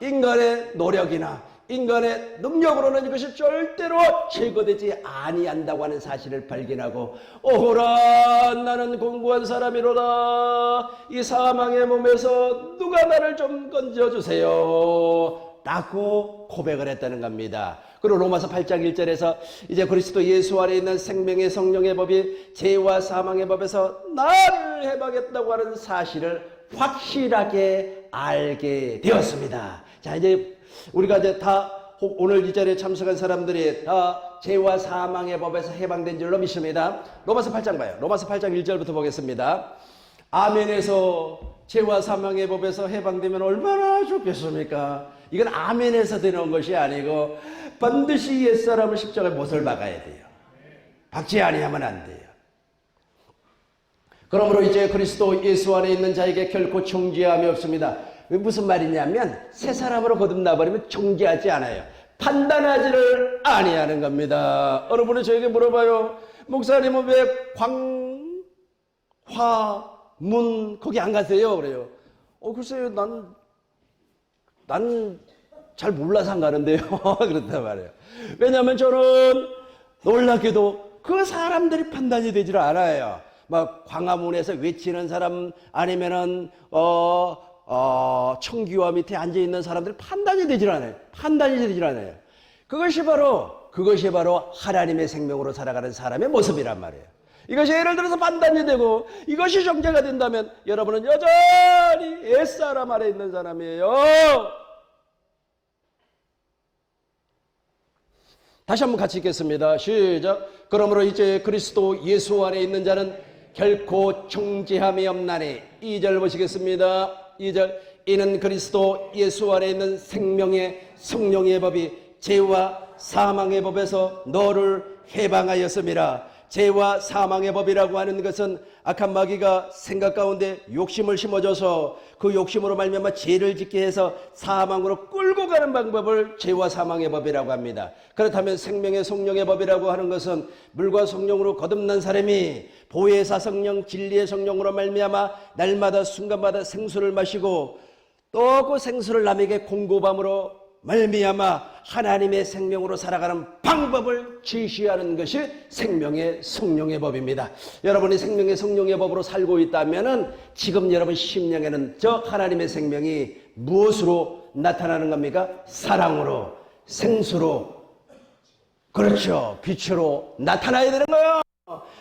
인간의 노력이나 인간의 능력으로는 이것이 절대로 제거되지 아니한다고 하는 사실을 발견하고 오호라 나는 공부한 사람이로다 이 사망의 몸에서 누가 나를 좀 건져주세요 라고 고백을 했다는 겁니다. 그리고 로마서 8장 1절에서 이제 그리스도 예수 안에 있는 생명의 성령의 법이 죄와 사망의 법에서 나를 해방했다고 하는 사실을 확실하게 알게 되었습니다. 자, 이제 우리가 이제 다 오늘 이 자리에 참석한 사람들이 다 죄와 사망의 법에서 해방된 줄로 믿습니다. 로마서 8장 봐요. 로마서 8장 1절부터 보겠습니다. 아멘에서 죄와 사망의 법에서 해방되면 얼마나 좋겠습니까? 이건 아멘에서 되는 것이 아니고 반드시 옛사람을 십자가에 못을 박아야 돼요. 박지 아니하면 안 돼요. 그러므로 이제 그리스도 예수 안에 있는 자에게 결코 정죄함이 없습니다. 무슨 말이냐면 새 사람으로 거듭나버리면 정죄하지 않아요. 판단하지를 아니하는 겁니다. 어느 분이 저에게 물어봐요. 목사님은 왜 광화문 거기 안 가세요? 그래요. 글쎄요. 난 잘 몰라서 안 가는데요. 그렇단 말이에요. 왜냐하면 저는 놀랍게도 그 사람들이 판단이 되질 않아요. 막 광화문에서 외치는 사람 아니면은 청기와 밑에 앉아있는 사람들이 판단이 되질 않아요. 판단이 되질 않아요. 그것이 바로 그것이 바로 하나님의 생명으로 살아가는 사람의 모습이란 말이에요. 이것이 예를 들어서 판단이 되고 이것이 정죄가 된다면 여러분은 여전히 옛사람 아래 있는 사람이에요. 다시 한번 같이 읽겠습니다. 시작. 그러므로 이제 그리스도 예수 안에 있는 자는 결코 정죄함이 없나니. 2절 보시겠습니다. 2절. 이는 그리스도 예수 안에 있는 생명의 성령의 법이 죄와 사망의 법에서 너를 해방하였음이라. 죄와 사망의 법이라고 하는 것은 악한 마귀가 생각 가운데 욕심을 심어줘서 그 욕심으로 말미암아 죄를 짓게 해서 사망으로 끌고 가는 방법을 죄와 사망의 법이라고 합니다. 그렇다면 생명의 성령의 법이라고 하는 것은 물과 성령으로 거듭난 사람이 보혜사 성령, 진리의 성령으로 말미암아 날마다 순간마다 생수를 마시고 또 그 생수를 남에게 공급함으로 말미암아 하나님의 생명으로 살아가는 방법을 제시하는 것이 생명의 성령의 법입니다. 여러분이 생명의 성령의 법으로 살고 있다면 지금 여러분 심령에는 저 하나님의 생명이 무엇으로 나타나는 겁니까? 사랑으로, 생수로, 그렇죠, 빛으로 나타나야 되는 거예요.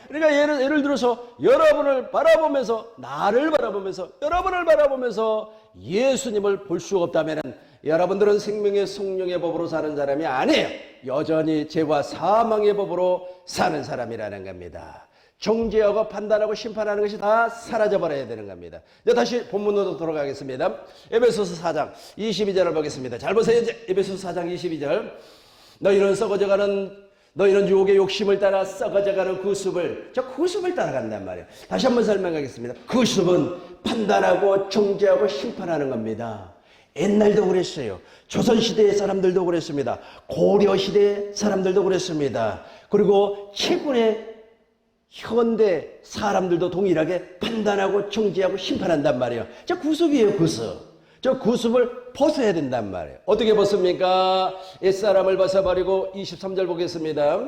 그러니까 예를 들어서 여러분을 바라보면서, 나를 바라보면서, 여러분을 바라보면서 예수님을 볼 수 없다면 여러분들은 생명의 성령의 법으로 사는 사람이 아니에요. 여전히 죄와 사망의 법으로 사는 사람이라는 겁니다. 정죄하고 판단하고 심판하는 것이 다 사라져버려야 되는 겁니다. 이제 다시 본문으로 돌아가겠습니다. 에베소서 4장 22절을 보겠습니다. 잘 보세요. 이제 에베소서 4장 22절. 너희는 유혹의 욕심을 따라 썩어져가는 구습을, 저 구습을 따라간단 말이에요. 다시 한번 설명하겠습니다. 구습은 판단하고 정죄하고 심판하는 겁니다. 옛날도 그랬어요. 조선시대의 사람들도 그랬습니다. 고려시대 사람들도 그랬습니다. 그리고 최근의 현대 사람들도 동일하게 판단하고 정죄하고 심판한단 말이에요. 저 구습이에요, 구습. 저 구습을 벗어야 된단 말이에요. 어떻게 벗습니까? 옛사람을 벗어버리고 23절 보겠습니다.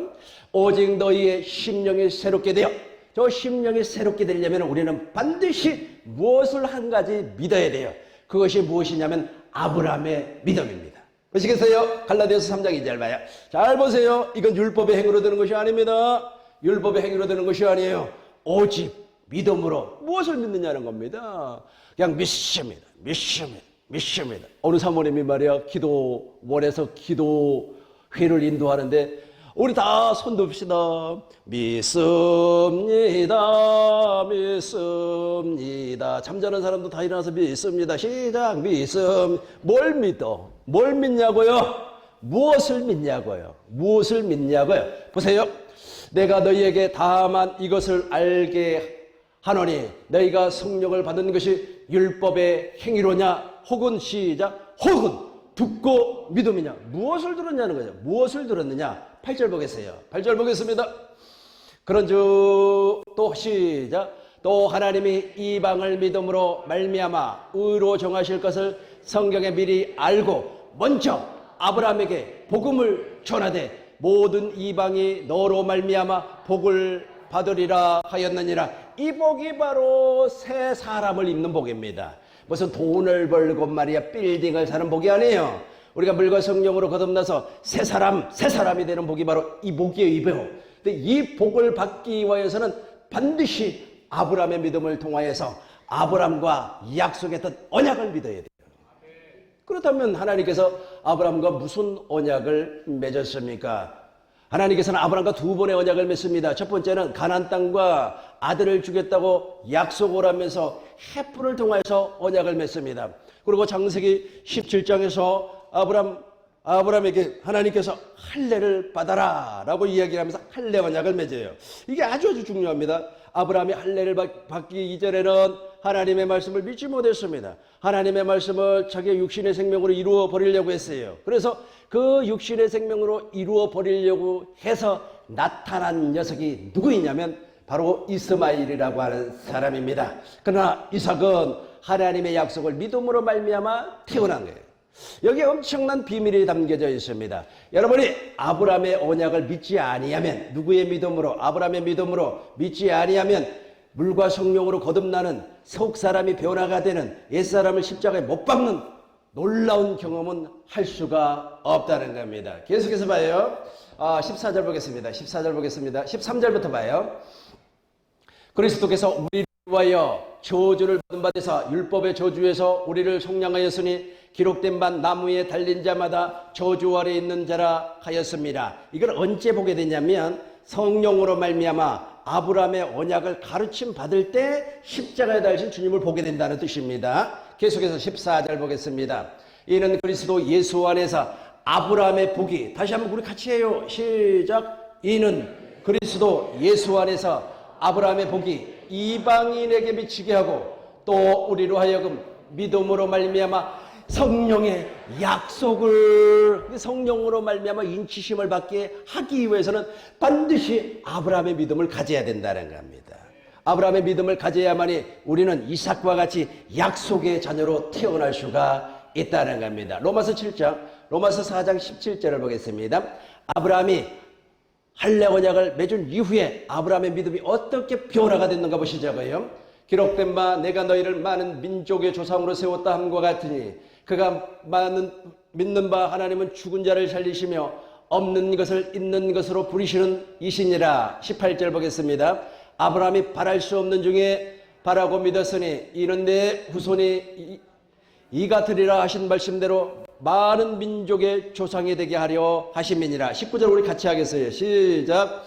오직 너희의 심령이 새롭게 되어. 저 심령이 새롭게 되려면 우리는 반드시 무엇을 한 가지 믿어야 돼요. 그것이 무엇이냐면 아브라함의 믿음입니다. 보시겠어요? 갈라디아서 3장 2절 봐요. 잘 보세요. 이건 율법의 행위로 되는 것이 아닙니다. 율법의 행위로 되는 것이 아니에요. 오직 믿음으로 무엇을 믿느냐는 겁니다. 그냥 믿습니다. 어느 사모님이 말이야 기도원에서 기도회를 인도하는데 우리 다 손 듭시다. 믿습니다. 잠자는 사람도 다 일어나서 믿습니다. 시작. 믿음. 뭘 믿어? 뭘 믿냐고요? 무엇을 믿냐고요? 무엇을 믿냐고요? 보세요. 내가 너희에게 다만 이것을 알게 하노니 너희가 성령을 받은 것이 율법의 행위로냐 혹은 시작 혹은 듣고 믿음이냐. 무엇을 들었냐는 거죠. 무엇을 들었느냐. 8절 보겠어요. 8절 보겠습니다. 그런즉 또 시작 또 하나님이 이방을 믿음으로 말미암아 의로 정하실 것을 성경에 미리 알고 먼저 아브라함에게 복음을 전하되 모든 이방이 너로 말미암아 복을 받으리라 하였느니라. 이 복이 바로 새 사람을 입는 복입니다. 무슨 돈을 벌고 말이야 빌딩을 사는 복이 아니에요. 우리가 물과 성령으로 거듭나서 새 사람이 되는 복이 바로 이 복이에요. 이 복. 근데 이 복을 받기 위해서는 반드시 아브라함의 믿음을 통하여서 아브라함과 약속했던 언약을 믿어야 돼요. 그렇다면 하나님께서 아브라함과 무슨 언약을 맺었습니까? 하나님께서는 아브라함과 두 번의 언약을 맺습니다. 첫 번째는 가나안 땅과 아들을 주겠다고 약속을 하면서 햇불을 통해서 언약을 맺습니다. 그리고 창세기 17장에서 아브라함에게 하나님께서 할례를 받아라 라고 이야기하면서 할례 언약을 맺어요. 이게 아주 중요합니다. 아브라함이 할례를 받기 이전에는 하나님의 말씀을 믿지 못했습니다. 하나님의 말씀을 자기의 육신의 생명으로 이루어 버리려고 했어요. 그래서 그 육신의 생명으로 이루어 버리려고 해서 나타난 녀석이 누구이냐면 바로 이스마엘이라고 하는 사람입니다. 그러나 이삭은 하나님의 약속을 믿음으로 말미암아 태어난 거예요. 여기에 엄청난 비밀이 담겨져 있습니다. 여러분이 아브라함의 언약을 믿지 아니하면, 누구의 믿음으로? 아브라함의 믿음으로 믿지 아니하면 물과 성령으로 거듭나는 속 사람이 변화가 되는 옛사람을 십자가에 못 박는 놀라운 경험은 할 수가 없다는 겁니다. 계속해서 봐요. 14절 보겠습니다. 14절 보겠습니다. 13절부터 봐요. 그리스도께서 우리를 위하여 저주를 받은 바 되사 율법의 저주에서 우리를 속량하였으니 기록된 바 나무에 달린 자마다 저주 아래 있는 자라 하였습니다. 이걸 언제 보게 되냐면 성령으로 말미암아 아브라함의 언약을 가르침 받을 때 십자가에 달리신 주님을 보게 된다는 뜻입니다. 계속해서 14절 보겠습니다. 이는 그리스도 예수 안에서 아브라함의 복이, 다시 한번 우리 같이 해요. 시작. 이는 그리스도 예수 안에서 아브라함의 복이 이방인에게 미치게 하고 또 우리로 하여금 믿음으로 말미암아 성령의 약속을, 성령으로 말미암아 인치심을 받게 하기 위해서는 반드시 아브라함의 믿음을 가져야 된다는 겁니다. 아브라함의 믿음을 가져야만이 우리는 이삭과 같이 약속의 자녀로 태어날 수가 있다는 겁니다. 로마서 4장 17절을 보겠습니다. 아브라함이 할례 언약을 맺은 이후에 아브라함의 믿음이 어떻게 변화가 됐는가 보시자고요. 기록된 바 내가 너희를 많은 민족의 조상으로 세웠다 함과 같으니 그가 믿는 바 하나님은 죽은 자를 살리시며 없는 것을 있는 것으로 부리시는 이시니라. 18절 보겠습니다. 아브라함이 바랄 수 없는 중에 바라고 믿었으니 이는 내 후손이 이가 되리라 하신 말씀대로 많은 민족의 조상이 되게 하려 하심이니라. 19절 우리 같이 하겠어요. 시작.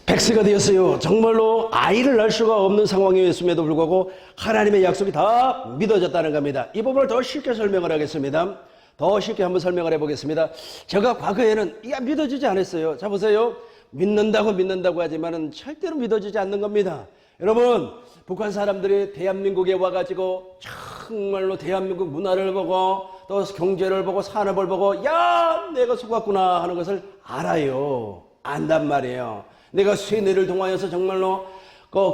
백세가 되었어요. 정말로 아이를 낳을 수가 없는 상황이었음에도 불구하고 하나님의 약속이 다 믿어졌다는 겁니다. 이 부분을 더 쉽게 설명을 하겠습니다. 더 쉽게 한번 설명을 해보겠습니다. 제가 과거에는 믿어지지 않았어요. 자 보세요. 믿는다고 하지만은 절대로 믿어지지 않는 겁니다. 여러분, 북한 사람들이 대한민국에 와가지고 정말로 대한민국 문화를 보고 또 경제를 보고 산업을 보고 야 내가 속았구나 하는 것을 알아요. 안단 말이에요. 내가 세뇌를 통하여서 정말로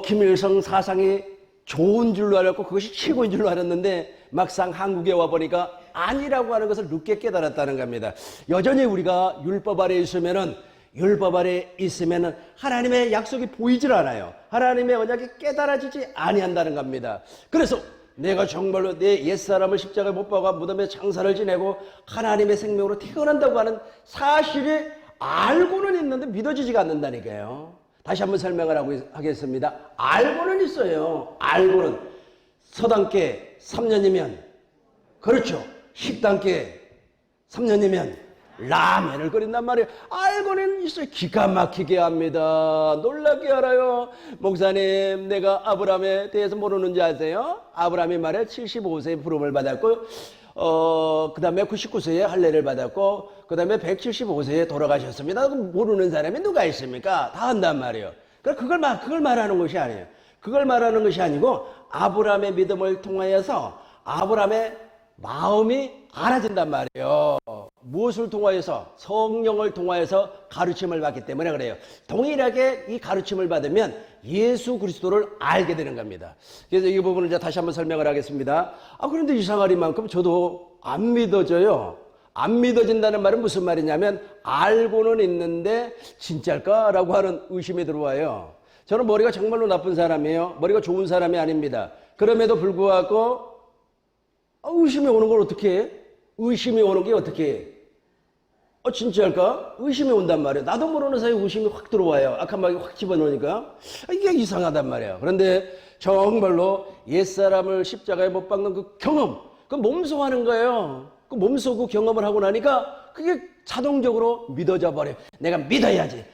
김일성 사상이 좋은 줄로 알았고 그것이 최고인 줄로 알았는데 막상 한국에 와보니까 아니라고 하는 것을 늦게 깨달았다는 겁니다. 여전히 우리가 율법 아래 있으면은 하나님의 약속이 보이질 않아요. 하나님의 언약이 깨달아지지 아니한다는 겁니다. 그래서 내가 정말로 내 옛사람을 십자가에 못 박아 무덤에 장사를 지내고 하나님의 생명으로 태어난다고 하는 사실이 알고는 있는데 믿어지지가 않는다니까요. 다시 한번 설명을 하겠습니다. 알고는 있어요. 알고는 서당께 3년이면 그렇죠. 식당께 3년이면 라면을 끓인단 말이에요. 알고는 있어요. 기가 막히게 합니다. 놀랍게 알아요. 목사님, 내가 아브라함에 대해서 모르는지 아세요? 아브라함이 말에 75세에 부름을 받았고 그 다음에 99세에 할례를 받았고 그 다음에 175세에 돌아가셨습니다. 모르는 사람이 누가 있습니까? 다 한단 말이에요. 그걸 말하는 것이 아니에요. 그걸 말하는 것이 아니고 아브라함의 믿음을 통하여서 아브라함의 마음이 알아진단 말이에요. 무엇을 통하여서? 성령을 통하여서 가르침을 받기 때문에 그래요. 동일하게 이 가르침을 받으면 예수 그리스도를 알게 되는 겁니다. 그래서 이 부분을 이제 다시 한번 설명을 하겠습니다. 그런데 이상하리만큼 저도 안 믿어져요. 안 믿어진다는 말은 무슨 말이냐면 알고는 있는데 진짜일까라고 하는 의심이 들어와요. 저는 머리가 정말로 나쁜 사람이에요. 머리가 좋은 사람이 아닙니다. 그럼에도 불구하고 의심이 오는 걸 어떻게 해? 의심이 오는 게 어떻게 해? 진짜일까? 의심이 온단 말이에요. 나도 모르는 사이에 의심이 확 들어와요. 악한 마귀 확 집어넣으니까 이게 이상하단 말이에요. 그런데 정말로 옛사람을 십자가에 못 박는 그 경험, 그 몸소 하는 거예요. 그 몸소 그 경험을 하고 나니까 그게 자동적으로 믿어져 버려요. 내가 믿어야지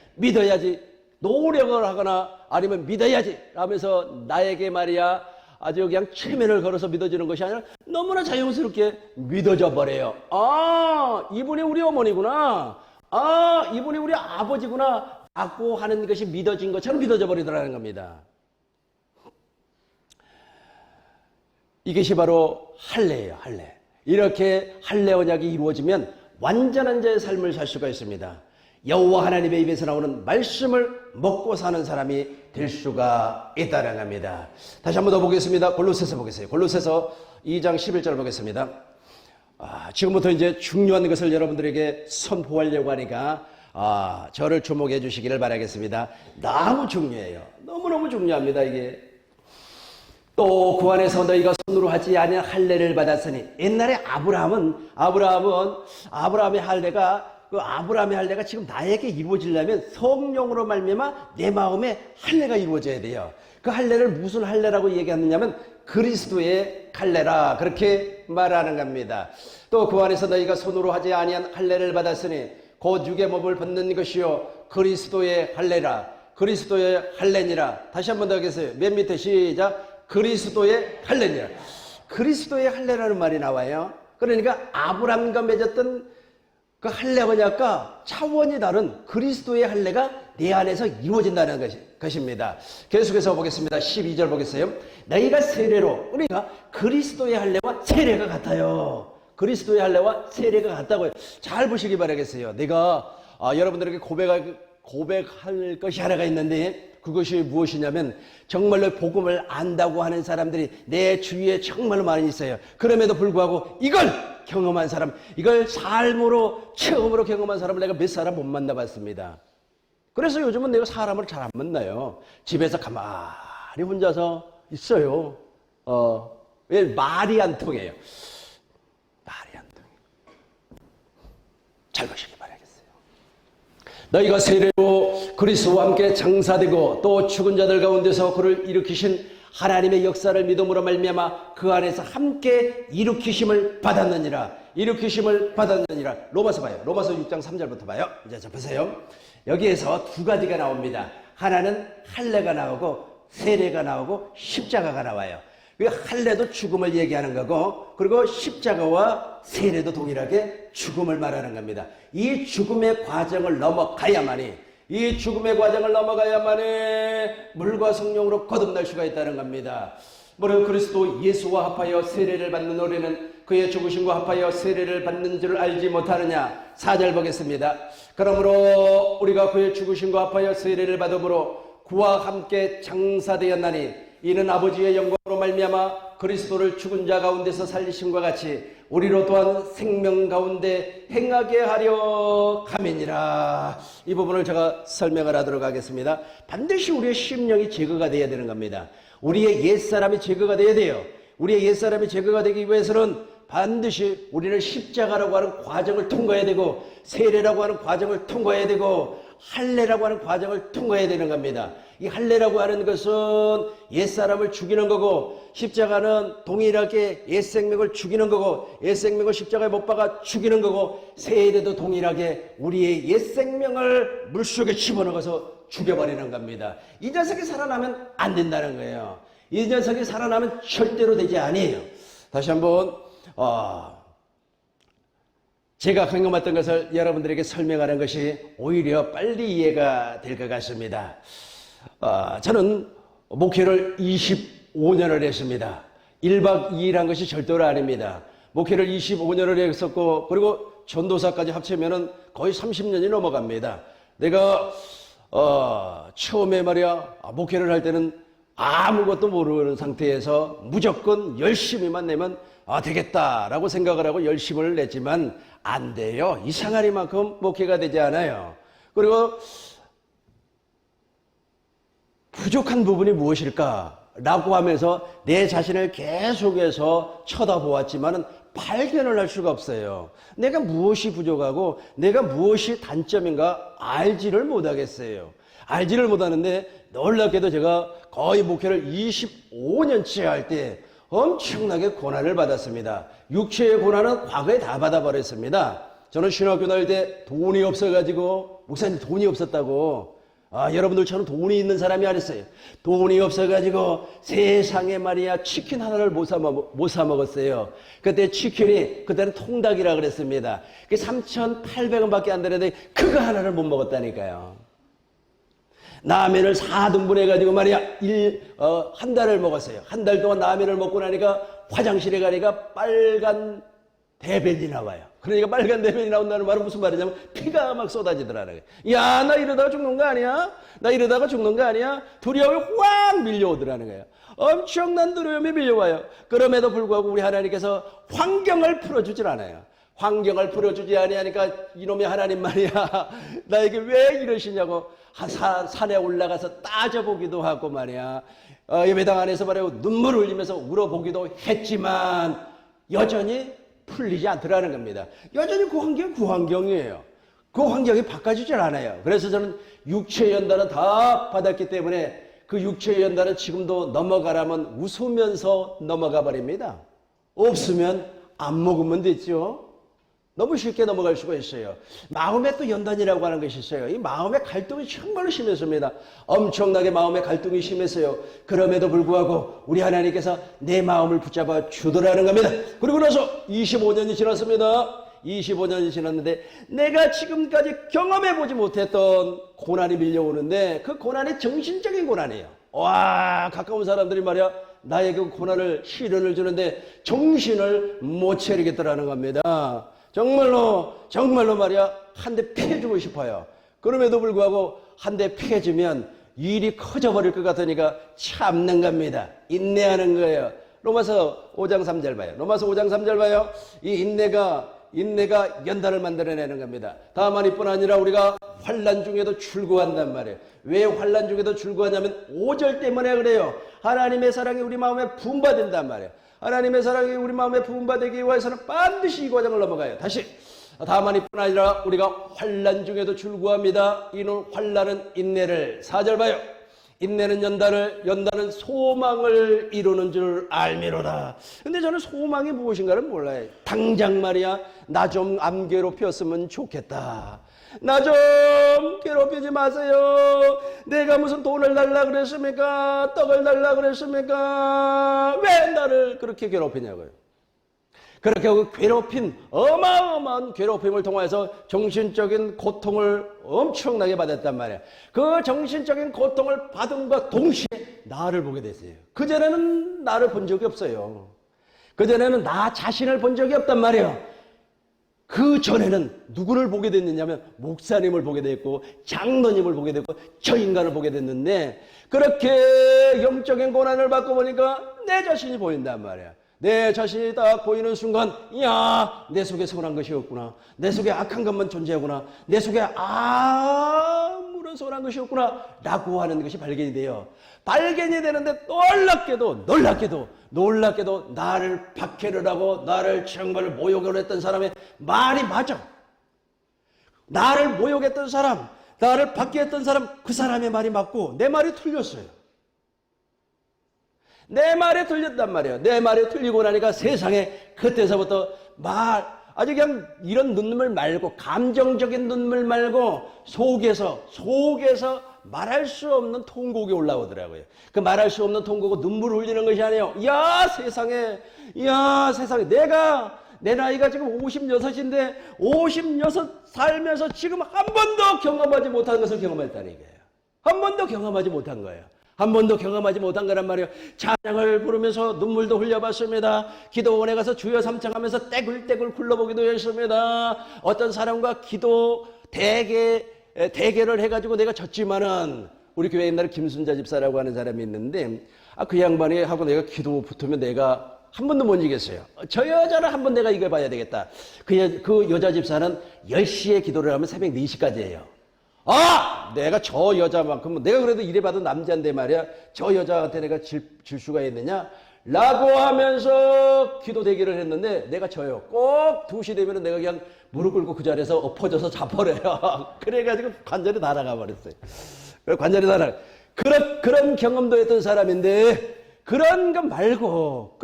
노력을 하거나 아니면 믿어야지 하면서 나에게 말이야 아주 그냥 최면을 걸어서 믿어지는 것이 아니라 너무나 자연스럽게 믿어져 버려요. 이분이 우리 어머니구나. 이분이 우리 아버지구나. 라고 하는 것이 믿어진 것처럼 믿어져 버리더라는 겁니다. 이것이 바로 할례예요. 할례. 이렇게 할례 언약이 이루어지면 완전한 자의 삶을 살 수가 있습니다. 여호와 하나님의 입에서 나오는 말씀을 먹고 사는 사람이 될 수가 있다는 겁니다. 다시 한번 더 보겠습니다. 골로새서 보겠어요. 골로새서 2장 11절 보겠습니다. 지금부터 이제 중요한 것을 여러분들에게 선포하려고 하니까 저를 주목해 주시기를 바라겠습니다. 너무 중요해요. 너무너무 중요합니다, 이게. 또 그 안에서 너희가 손으로 하지 아니한 할례를 받았으니, 옛날에 아브라함의 할례가 지금 나에게 이루어지려면 성령으로 말미암아 내 마음에 할례가 이루어져야 돼요. 그 할례를 무슨 할례라고 얘기하느냐면 그리스도의 할례라, 그렇게 말하는 겁니다. 또 그 안에서 너희가 손으로 하지 아니한 할례를 받았으니 곧 육의 몸을 벗는 것이요 그리스도의 할례라, 그리스도의 할례니라. 다시 한 번 더 하겠어요. 맨 밑에 시작. 그리스도의 할례니라. 그리스도의 할례라는 말이 나와요. 그러니까 아브람과 맺었던 그 할례가 차원이 다른 그리스도의 할례가 내 안에서 이루어진다는 것입니다. 계속해서 보겠습니다. 12절 보겠어요. 너희가 세례로, 그러니까 그리스도의 할례와 세례가 같아요. 그리스도의 할례와 세례가 같다고요. 잘 보시기 바라겠어요. 내가 여러분들에게 고백할 것이 하나가 있는데, 그것이 무엇이냐면 정말로 복음을 안다고 하는 사람들이 내 주위에 정말로 많이 있어요. 그럼에도 불구하고 이걸 경험한 사람, 이걸 삶으로 처음으로 경험한 사람을 내가 몇 사람 못 만나봤습니다. 그래서 요즘은 내가 사람을 잘 안 만나요. 집에서 가만히 혼자서 있어요. 왜 말이 안 통해요. 말이 안 통해요. 잘 보시기 바랍니다. 너희가 세례로 그리스도와 함께 장사되고 또 죽은 자들 가운데서 그를 일으키신 하나님의 역사를 믿음으로 말미암아 그 안에서 함께 일으키심을 받았느니라. 일으키심을 받았느니라. 로마서 봐요. 로마서 6장 3절부터 봐요. 이제 보세요. 여기에서 두 가지가 나옵니다. 하나는 할례가 나오고 세례가 나오고 십자가가 나와요. 할례도 죽음을 얘기하는 거고, 그리고 십자가와 세례도 동일하게 죽음을 말하는 겁니다. 이 죽음의 과정을 넘어가야만이 물과 성령으로 거듭날 수가 있다는 겁니다. 무릇 그리스도 예수와 합하여 세례를 받는 우리는 그의 죽으심과 합하여 세례를 받는 줄 알지 못하느냐. 4절 보겠습니다. 그러므로 우리가 그의 죽으심과 합하여 세례를 받음으로 그와 함께 장사되었나니 이는 아버지의 영광으로 말미암아 그리스도를 죽은 자 가운데서 살리심과 같이 우리로 또한 생명 가운데 행하게 하려 함이니라. 이 부분을 제가 설명을 하도록 하겠습니다. 반드시 우리의 심령이 제거가 되어야 되는 겁니다. 우리의 옛사람이 제거가 되어야 돼요. 우리의 옛사람이 제거가 되기 위해서는 반드시 우리는 십자가라고 하는 과정을 통과해야 되고, 세례라고 하는 과정을 통과해야 되고, 할례라고 하는 과정을 통과해야 되는 겁니다. 이 할례라고 하는 것은 옛사람을 죽이는 거고, 십자가는 동일하게 옛생명을 죽이는 거고, 옛생명을 십자가에 못 박아 죽이는 거고, 세례도 동일하게 우리의 옛생명을 물속에 집어넣어서 죽여버리는 겁니다. 이 녀석이 살아나면 안 된다는 거예요. 이 녀석이 살아나면 절대로 되지 아니에요. 다시 한번 제가 경험했던 것을 여러분들에게 설명하는 것이 오히려 빨리 이해가 될 것 같습니다. 저는 목회를 25년을 했습니다. 1박 2일 한 것이 절대로 아닙니다. 목회를 25년을 했었고, 그리고 전도사까지 합치면은 거의 30년이 넘어갑니다. 내가 처음에 말이야 목회를 할 때는 아무것도 모르는 상태에서 무조건 열심히만 내면 되겠다라고 생각을 하고 열심을 냈지만 안 돼요. 이상하리만큼 목회가 되지 않아요. 그리고 부족한 부분이 무엇일까? 라고 하면서 내 자신을 계속해서 쳐다보았지만은 발견을 할 수가 없어요. 내가 무엇이 부족하고 내가 무엇이 단점인가 알지를 못하겠어요. 알지를 못하는데 놀랍게도 제가 거의 목회를 25년째 할 때 엄청나게 고난을 받았습니다. 육체의 고난은 과거에 다 받아버렸습니다. 저는 신학교 다닐 때 돈이 없어가지고, 목사님 돈이 없었다고, 여러분들처럼 돈이 있는 사람이 아니었어요. 돈이 없어가지고 세상에 말이야 치킨 하나를 못 사 먹었어요. 그때 치킨이, 그때는 통닭이라 그랬습니다. 그게 3,800원밖에 안 되는데 그거 하나를 못 먹었다니까요. 라면을 4등분 해가지고 말이야 한 달을 먹었어요. 한 달 동안 라면을 먹고 나니까 화장실에 가니까 빨간 대변이 나와요. 그러니까 빨간 대변이 나온다는 말은 무슨 말이냐면 피가 막 쏟아지더라는 거예요. 야, 나 이러다가 죽는 거 아니야? 나 이러다가 죽는 거 아니야? 두려움이 확 밀려오더라는 거예요. 엄청난 두려움이 밀려와요. 그럼에도 불구하고 우리 하나님께서 환경을 풀어주질 않아요. 환경을 풀어주지 아니하니까 이놈의 하나님 말이야 나에게 왜 이러시냐고 산에 올라가서 따져보기도 하고 말이야 예배당 안에서 말이야 눈물을 흘리면서 울어보기도 했지만 여전히 풀리지 않더라는 겁니다. 여전히 그 환경은 그 환경이에요. 그 환경이 바꿔주질 않아요. 그래서 저는 육체의 연단은 다 받았기 때문에 그 육체의 연단은 지금도 넘어가라면 웃으면서 넘어가 버립니다. 없으면 안 먹으면 됐죠. 너무 쉽게 넘어갈 수가 있어요. 마음의 또 연단이라고 하는 것이 있어요. 이 마음의 갈등이 정말로 심했습니다. 엄청나게 마음의 갈등이 심했어요. 그럼에도 불구하고 우리 하나님께서 내 마음을 붙잡아 주더라는 겁니다. 그리고 나서 25년이 지났습니다. 25년이 지났는데 내가 지금까지 경험해보지 못했던 고난이 밀려오는데 그 고난이 정신적인 고난이에요. 와, 가까운 사람들이 말이야 나에게 그 고난을 시련을 주는데 정신을 못 차리겠더라는 겁니다. 정말로 말이야 한 대 피해주고 싶어요. 그럼에도 불구하고 한 대 피해주면 일이 커져버릴 것 같으니까 참는 겁니다. 인내하는 거예요. 로마서 5장 3절 봐요. 로마서 5장 3절 봐요. 이 인내가 연단을 만들어내는 겁니다. 다만 이뿐 아니라 우리가 환난 중에도 출구한단 말이에요. 왜 환난 중에도 출구하냐면 5절 때문에 그래요. 하나님의 사랑이 우리 마음에 부음받는단 말이에요. 하나님의 사랑이 우리 마음에 부음받기 위해서는 반드시 이 과정을 넘어가요. 다시 다만 이뿐 아니라 우리가 환난 중에도 출구합니다. 이는 환난은 인내를 4절 봐요. 인내는 연단은 소망을 이루는 줄 알미로다. 근데 저는 소망이 무엇인가를 몰라요. 당장 말이야 나 좀 안 괴롭혔으면 좋겠다. 나 좀 괴롭히지 마세요. 내가 무슨 돈을 달라 그랬습니까? 떡을 달라 그랬습니까? 왜 나를 그렇게 괴롭히냐고요. 그렇게 괴롭힘, 어마어마한 괴롭힘을 통해서 정신적인 고통을 엄청나게 받았단 말이에요. 그 정신적인 고통을 받음과 동시에 나를 보게 됐어요. 그전에는 나를 본 적이 없어요. 그전에는 나 자신을 본 적이 없단 말이에요. 그 전에는 누구를 보게 됐느냐면 목사님을 보게 됐고 장로님을 보게 됐고 저 인간을 보게 됐는데 그렇게 영적인 고난을 받고 보니까 내 자신이 보인단 말이야. 내 자신이 딱 보이는 순간 야, 내 속에 선한 것이 없구나. 내 속에 악한 것만 존재하구나. 내 속에 아무런 선한 것이 없구나 라고 하는 것이 발견이 돼요. 발견이 되는데 놀랍게도 나를 박해를 하고 나를 정말 모욕을 했던 사람의 말이 맞아. 나를 모욕했던 사람, 나를 박해했던 사람, 그 사람의 말이 맞고 내 말이 틀렸어요. 내 말이 틀렸단 말이에요. 내 말이 틀리고 나니까 세상에 그때서부터 아주 그냥 이런 눈물 말고 감정적인 눈물 말고 속에서 말할 수 없는 통곡이 올라오더라고요. 그 말할 수 없는 통곡은 눈물을 흘리는 것이 아니에요. 야 세상에 내 나이가 지금 56인데 56 살면서 지금 한 번도 경험하지 못한 것을 경험했다는 얘기예요. 한 번도 경험하지 못한 거예요. 한 번도 경험하지 못한 거란 말이에요. 찬양을 부르면서 눈물도 흘려봤습니다. 기도원에 가서 주여 삼창하면서 떼굴떼굴 굴러보기도 했습니다. 어떤 사람과 기도 대계를 해가지고 내가 졌지만은 우리 교회 옛날에 김순자 집사라고 하는 사람이 있는데 그 양반이 하고 내가 기도 붙으면 내가 한 번도 못 이겼어요. 저 여자를 한 번 내가 이겨봐야 되겠다. 그 여자 집사는 10시에 기도를 하면 새벽 4시까지 해요. 내가 저 여자만큼 내가 그래도 이래봐도 남자인데 말이야 저 여자한테 내가 질 수가 있느냐 라고 하면서 기도 대기를 했는데 내가 져요. 꼭 2시 되면 내가 그냥 무릎 꿇고 그 자리에서 엎어져서 자버려요. 그래가지고 관절이 날아가 버렸어요. 관절이 날아가. 그런 경험도 했던 사람인데 그런 것 말고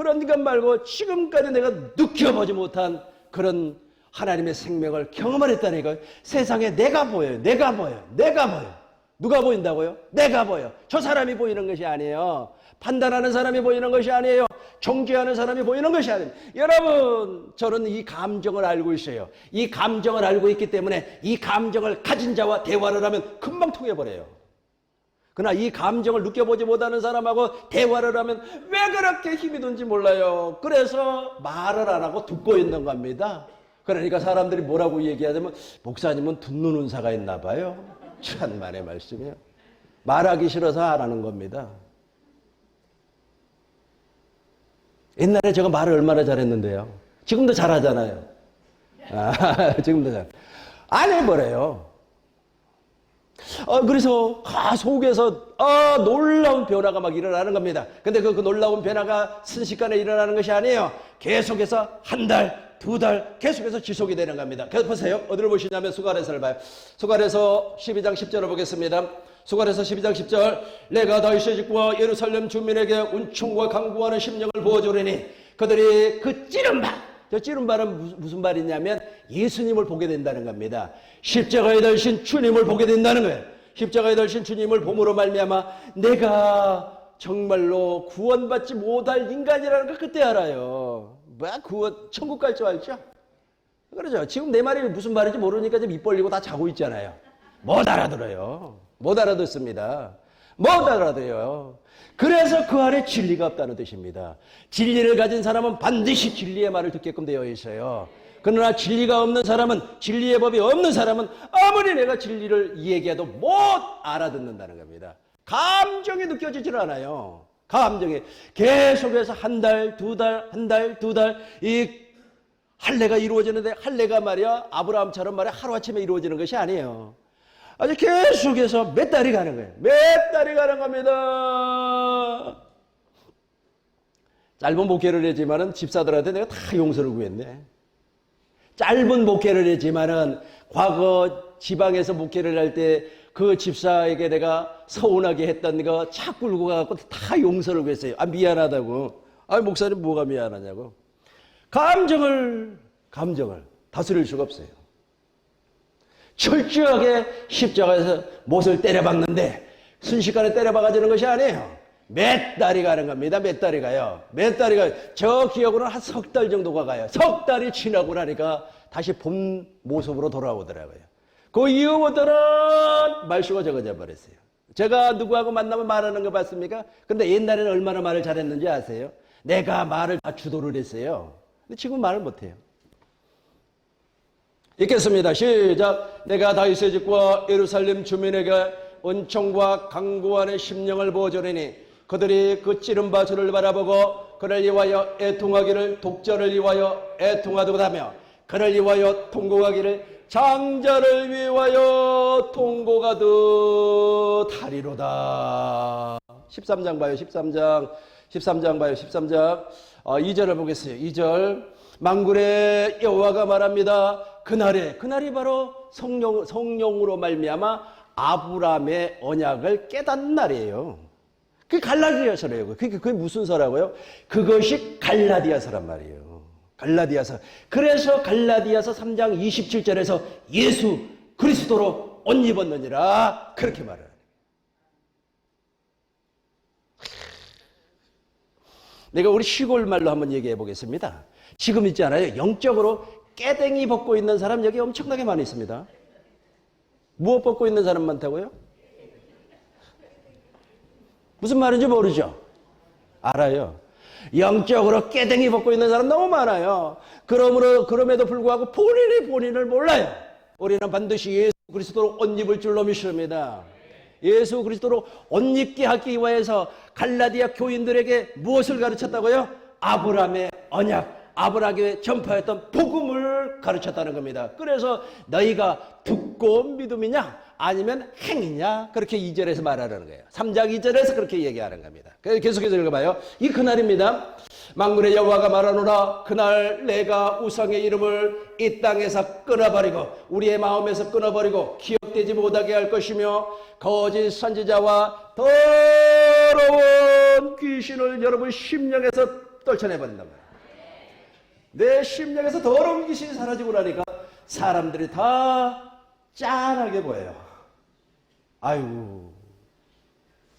지금까지 내가 느껴보지 못한 그런 하나님의 생명을 경험을 했다니까요. 세상에 내가 보여요. 누가 보인다고요? 내가 보여. 저 사람이 보이는 것이 아니에요. 판단하는 사람이 보이는 것이 아니에요. 정죄하는 사람이 보이는 것이 아니에요. 여러분, 저는 이 감정을 알고 있어요. 이 감정을 알고 있기 때문에 이 감정을 가진 자와 대화를 하면 금방 통해버려요. 그러나 이 감정을 느껴보지 못하는 사람하고 대화를 하면 왜 그렇게 힘이 든지 몰라요. 그래서 말을 안 하고 듣고 있는 겁니다. 그러니까 사람들이 뭐라고 얘기하자면 목사님은 듣는 은사가 있나 봐요. 천만의 말씀이에요. 말하기 싫어서 안 하는 겁니다. 옛날에 제가 말을 얼마나 잘했는데요. 지금도 잘하잖아요. 지금도 안 해버려요. 그래서 속에서 놀라운 변화가 막 일어나는 겁니다. 근데 그 놀라운 변화가 순식간에 일어나는 것이 아니에요. 계속해서 한 달, 두 달 계속해서 지속이 되는 겁니다. 그래서 보세요. 어디를 보시냐면 수갈에서를 봐요. 수갈에서 12장 10절을 보겠습니다. 수갈에서 12장 10절 내가 다윗의 집과 예루살렘 주민에게 은총과 강구하는 심령을 부어주리니 그들이 그 찌른 바, 저 찌른 바는 무슨 말이냐면 예수님을 보게 된다는 겁니다. 십자가에 달신 주님을 보게 된다는 거예요. 십자가에 달신 주님을 봄으로 말미암아 내가 정말로 구원받지 못할 인간이라는 걸 그때 알아요. 구원 천국 갈 줄 알죠? 그러죠. 지금 내 말이 무슨 말인지 모르니까 지금 입 벌리고 다 자고 있잖아요. 못 알아들어요. 못 알아듣습니다. 못 알아들어요. 그래서 그 안에 진리가 없다는 뜻입니다. 진리를 가진 사람은 반드시 진리의 말을 듣게끔 되어 있어요. 그러나 진리가 없는 사람은, 진리의 법이 없는 사람은 아무리 내가 진리를 얘기해도 못 알아듣는다는 겁니다. 감정이 느껴지질 않아요. 감정이 계속해서 한 달, 두 달, 한 달, 두 달 이 할례가 이루어지는데 할례가 말이야 아브라함처럼 말이야 하루아침에 이루어지는 것이 아니에요. 아주 계속해서 몇 달이 가는 거예요. 몇 달이 가는 겁니다. 짧은 목회를 했지만은 집사들한테 내가 다 용서를 구했네. 짧은 목회를 했지만은 과거 지방에서 목회를 할 때 그 집사에게 내가 서운하게 했던 거 차 끌고 가갖고 다 용서를 구했어요. 미안하다고. 목사님 뭐가 미안하냐고. 감정을 다스릴 수가 없어요. 철저하게 십자가에서 못을 때려박는데 순식간에 때려박아지는 것이 아니에요. 몇 달이 가는 겁니다. 몇 달이 가요. 몇 달이 가요. 저 기억으로는 한 석 달 정도가 가요. 석 달이 지나고 나니까 다시 본 모습으로 돌아오더라고요. 그 이후부터는 말수가 적어져 버렸어요. 제가 누구하고 만나면 말하는 거 봤습니까? 근데 옛날에는 얼마나 말을 잘했는지 아세요? 내가 말을 다 주도를 했어요. 근데 지금 말을 못해요. 읽겠습니다. 시작. 내가 다윗의 집과 예루살렘 주민에게 은총과 강구하는 심령을 부어주리니 그들이 그 찌른 바주를 바라보고 그를 위하여 애통하기를 독자를 위하여 애통하도다며 그를 위하여 통곡하기를 장자를 위하여 통곡하듯 하리로다. 13장 봐요. 13장 봐요. 13장 2절을 보겠어요. 2절 만군의 여호와가 말합니다. 그날이 바로 성령으로 말미암아 아브라함의 언약을 깨닫는 날이에요. 그게 갈라디아서래요. 그게 무슨 서라고요? 그것이 갈라디아서란 말이에요. 갈라디아서. 그래서 갈라디아서 3장 27절에서 예수 그리스도로 옷 입었느니라 그렇게 말해요. 내가 우리 시골 말로 한번 얘기해 보겠습니다. 지금 있잖아요. 영적으로 깨댕이 벗고 있는 사람 여기 엄청나게 많이 있습니다. 무엇 벗고 있는 사람 많다고요? 무슨 말인지 모르죠? 알아요. 영적으로 깨댕이 벗고 있는 사람 너무 많아요. 그럼에도 불구하고 본인을 몰라요. 우리는 반드시 예수 그리스도로 옷 입을 줄로 믿습니다. 예수 그리스도로 옷 입게 하기 위해서 갈라디아 교인들에게 무엇을 가르쳤다고요? 아브라함의 언약, 아브라함에게 전파했던 복음을 가르쳤다는 겁니다. 그래서 너희가 듣고 믿음이냐 아니면 행이냐 그렇게 2절에서 말하는 거예요. 3장 2절에서 그렇게 얘기하는 겁니다. 계속해서 읽어봐요. 이 그날입니다. 만군의 여호와가 말하노라 그날 내가 우상의 이름을 이 땅에서 끊어버리고 우리의 마음에서 끊어버리고 기억되지 못하게 할 것이며 거짓 선지자와 더러운 귀신을 여러분 심령에서 떨쳐내버린단 말이에요. 내 심령에서 더러운 귀신이 사라지고 나니까 사람들이 다 짠하게 보여요. 아이고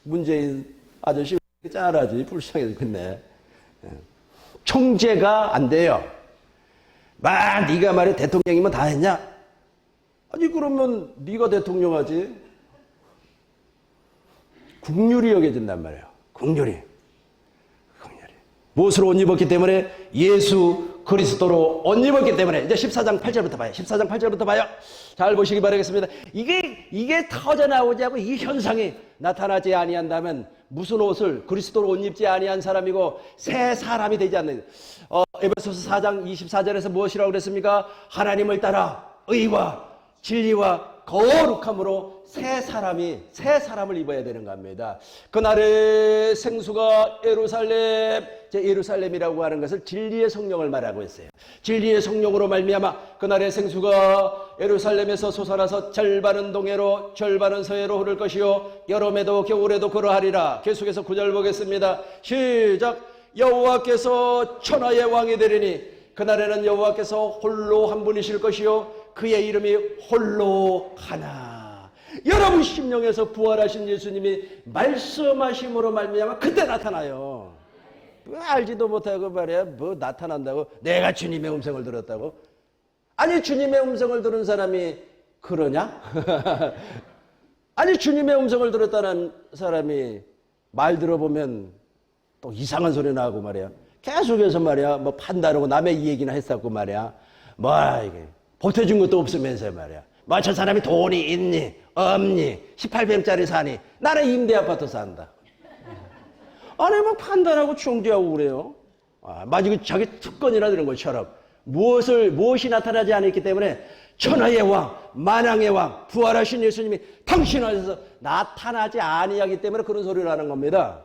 문재인 아저씨 짠하지 불쌍해 죽겠네. 총재가 안 돼요. 네가 말해 대통령이면 다 했냐? 아니 그러면 네가 대통령 하지. 국률이 여겨진단 말이에요. 국률이. 무엇으로 옷 입었기 때문에? 예수 그리스도로 옷 입었기 때문에. 이제 14장 8절부터 봐요. 14장 8절부터 봐요. 잘 보시기 바라겠습니다. 이게 터져나오지 않고 이 현상이 나타나지 아니한다면 무슨 옷을 그리스도로 옷 입지 아니한 사람이고 새 사람이 되지 않는 에베소서 4장 24절에서 무엇이라고 그랬습니까? 하나님을 따라 의와 진리와 거룩함으로 새 사람을 입어야 되는 겁니다. 그날의 생수가 예루살렘이라고 하는 것을 진리의 성령을 말하고 있어요. 진리의 성령으로 말미암아 그날의 생수가 예루살렘에서 솟아나서 절반은 동해로 절반은 서해로 흐를 것이요 여름에도 겨울에도 그러하리라. 계속해서 9절 보겠습니다. 시작. 여호와께서 천하의 왕이 되리니 그날에는 여호와께서 홀로 한 분이실 것이요 그의 이름이 홀로 하나. 여러분 심령에서 부활하신 예수님이 말씀하심으로 말미암아 그때 나타나요. 알지도 못하고 말이야 뭐 나타난다고 내가 주님의 음성을 들었다고? 아니 주님의 음성을 들은 사람이 그러냐? 아니 주님의 음성을 들었다는 사람이 말 들어보면 또 이상한 소리 나고 말이야 계속해서 말이야 뭐 판다르고 남의 이 얘기나 했었고 말이야 뭐 이게 보태준 것도 없으면서 말이야 뭐 저 사람이 돈이 있니 없니 18평짜리 사니 나는 임대 아파트 산다. 아니 뭐 판단하고 중재하고 그래요. 마치 자기 특권이라 그런 것처럼 무엇이 나타나지 않았기 때문에 천하의 왕 만왕의 왕 부활하신 예수님이 당신 안에서 나타나지 아니하기 때문에 그런 소리를 하는 겁니다.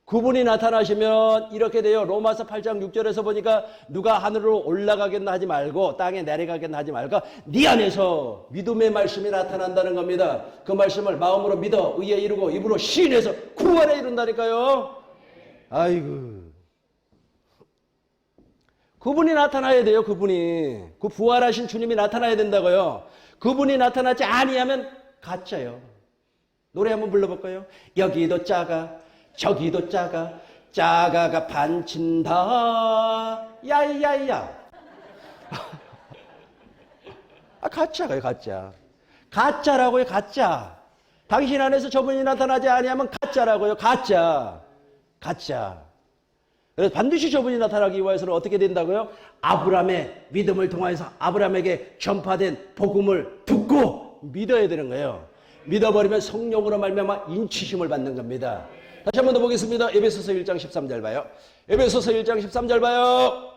그분이 나타나시면 이렇게 돼요. 로마서 8장 6절에서 보니까 누가 하늘로 올라가겠나 하지 말고 땅에 내려가겠나 하지 말고 네 안에서 믿음의 말씀이 나타난다는 겁니다. 그 말씀을 마음으로 믿어 의에 이루고 입으로 시인해서 구원에 이룬다니까요. 아이고 그분이 나타나야 돼요. 그분이 그 부활하신 주님이 나타나야 된다고요. 그분이 나타나지 아니하면 가짜요. 노래 한번 불러볼까요? 여기도 작아 저기도 작아가 반친다 야야야. 가짜가요. 가짜라고요. 가짜. 당신 안에서 저분이 나타나지 아니하면 가짜라고요. 가짜. 그래서 반드시 저분이 나타나기 위해서는 어떻게 된다고요? 아브라함의 믿음을 통해서 아브라함에게 전파된 복음을 듣고 믿어야 되는 거예요. 믿어버리면 성령으로 말미암아 인치심을 받는 겁니다. 다시 한 번 더 보겠습니다. 에베소서 1장 13절 봐요. 에베소서 1장 13절 봐요.